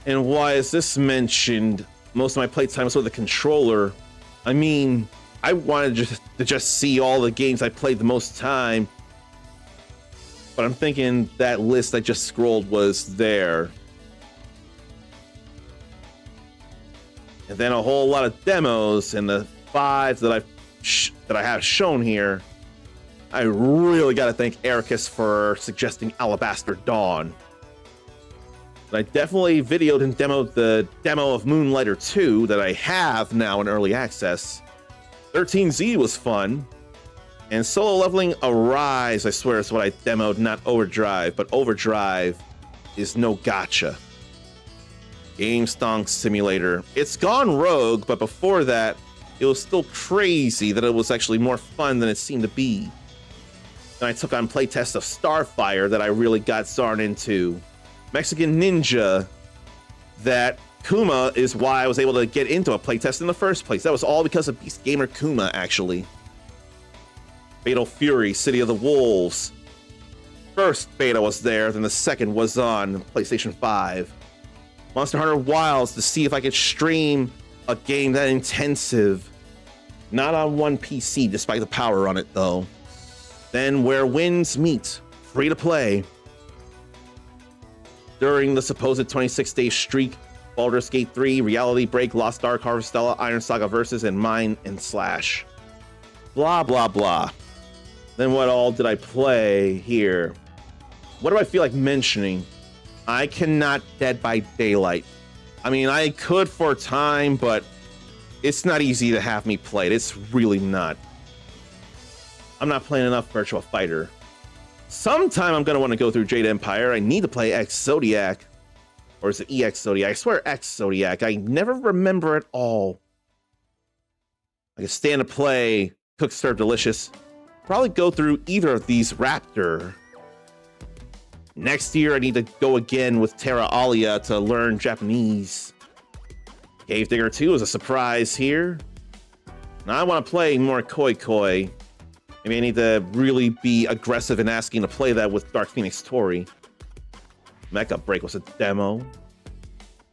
And why is this mentioned? Most of my playtime was with the controller. I mean, I wanted to just see all the games I played the most time. But I'm thinking that list I just scrolled was there. And then a whole lot of demos, and the 5 that I have shown here. I really got to thank Ericus for suggesting Alabaster Dawn. I definitely videoed and demoed the demo of Moonlighter 2 that I have now in early access. 13Z was fun. And solo leveling Arise, I swear, is what I demoed, not Overdrive. But Overdrive is no gotcha. Game Stonk Simulator. It's gone rogue, but before that, it was still crazy that it was actually more fun than it seemed to be. Then I took on playtests of Starfire that I really got Zarn into. Mexican Ninja, that Kuma is why I was able to get into a playtest in the first place. That was all because of Beast Gamer Kuma, actually. Fatal Fury, City of the Wolves. First beta was there, then the second was on PlayStation 5. Monster Hunter Wilds to see if I could stream a game that intensive. Not on one PC, despite the power on it, though. Then Where Winds Meet, free to play. During the supposed 26-day streak, Baldur's Gate 3, Reality Break, Lost Ark, Harvestella, Iron Saga Versus, and Mine and Slash. Blah, blah, blah. Then what all did I play here? What do I feel like mentioning? I cannot Dead by Daylight. I mean, I could for a time, but it's not easy to have me play it. It's really not. I'm not playing enough Virtua Fighter. Sometime I'm going to want to go through Jade Empire. I need to play X Zodiac. Or is it EX Zodiac? I swear X Zodiac. I never remember it all. I can stand to play Cook Serve Delicious. Probably go through either of these Raptor. Next year I need to go again with Terra Alia to learn Japanese. Cave Digger 2 is a surprise here. Now I want to play more Koi Koi. Maybe I need to really be aggressive in asking to play that with Dark Phoenix Tori. Mecha Break was a demo.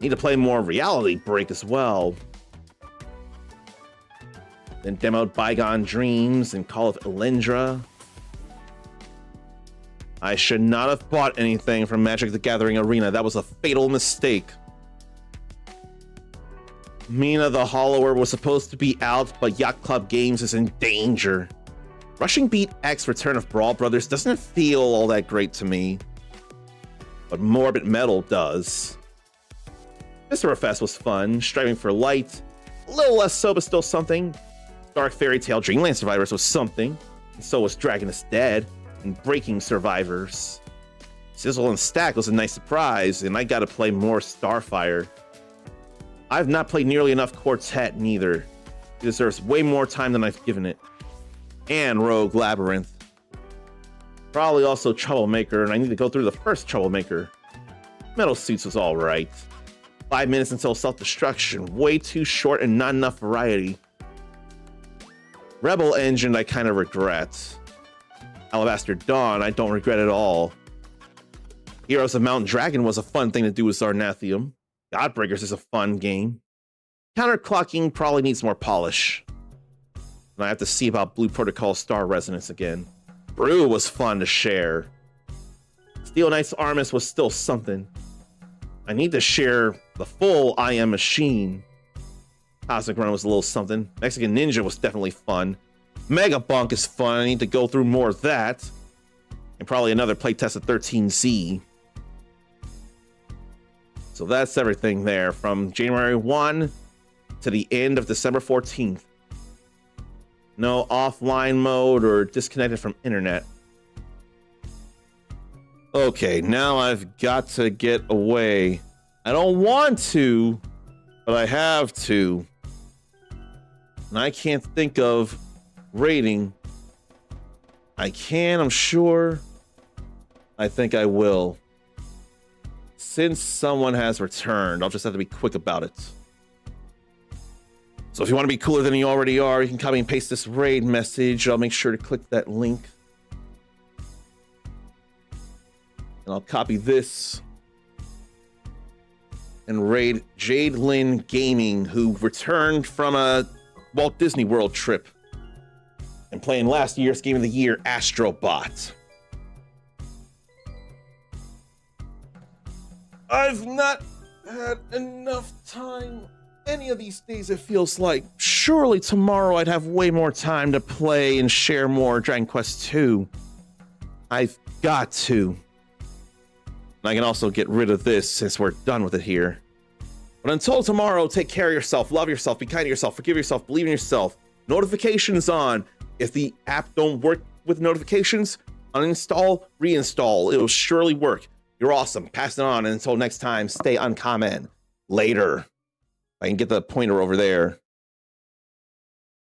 Need to play more Reality Break as well. Then demoed Bygone Dreams and Call of Elendra. I should not have bought anything from Magic the Gathering Arena. That was a fatal mistake. Mina the Hollower was supposed to be out, but Yacht Club Games is in danger. Rushing Beat X Return of Brawl Brothers doesn't feel all that great to me, but Morbid Metal does. Mr. Fest was fun. Striving for Light, a little less so, but still something. Dark Fairy Tale Dreamland Survivors was something, and so was Dragon is Dead and Breaking Survivors. Sizzle and Stack was a nice surprise, and I gotta play more Starfire. I've not played nearly enough Quartet neither. It deserves way more time than I've given it. And Rogue Labyrinth. Probably also Troublemaker, and I need to go through the first Troublemaker. Metal Suits was alright. 5 minutes until self-destruction. Way too short and not enough variety. Rebel Engine I kind of regret. Alabaster Dawn I don't regret at all. Heroes of Mount Dragon was a fun thing to do with Zarnathium. Godbreakers is a fun game. Counterclocking probably needs more polish. And I have to see about Blue Protocol Star Resonance again. Brew was fun to share. Steel Knight's Armis was still something. I need to share the full I Am Machine. Cosmic Run was a little something. Mexican Ninja was definitely fun. Mega Bunk is fun. I need to go through more of that. And probably another playtest of 13Z. So that's everything there from January 1 to the end of December 14th. No offline mode or disconnected from internet. Okay, now I've got to get away. I don't want to, but I have to. And I can't think of rating. I can, I'm sure. I think I will. Since someone has returned, I'll just have to be quick about it. So if you want to be cooler than you already are, you can copy and paste this raid message. I'll make sure to click that link. And I'll copy this and raid Jade Lynn Gaming, who returned from a Walt Disney World trip and playing last year's Game of the Year, Astrobot. I've not had enough time any of these days, it feels like. Surely tomorrow I'd have way more time to play and share more Dragon Quest II. I've got to. And I can also get rid of this since we're done with it here. But until tomorrow, take care of yourself, love yourself, be kind to yourself, forgive yourself, believe in yourself. Notifications on. If the app don't work with notifications, uninstall, reinstall. It will surely work. You're awesome. Pass it on. And until next time, stay uncommon. Later. I can get the pointer over there.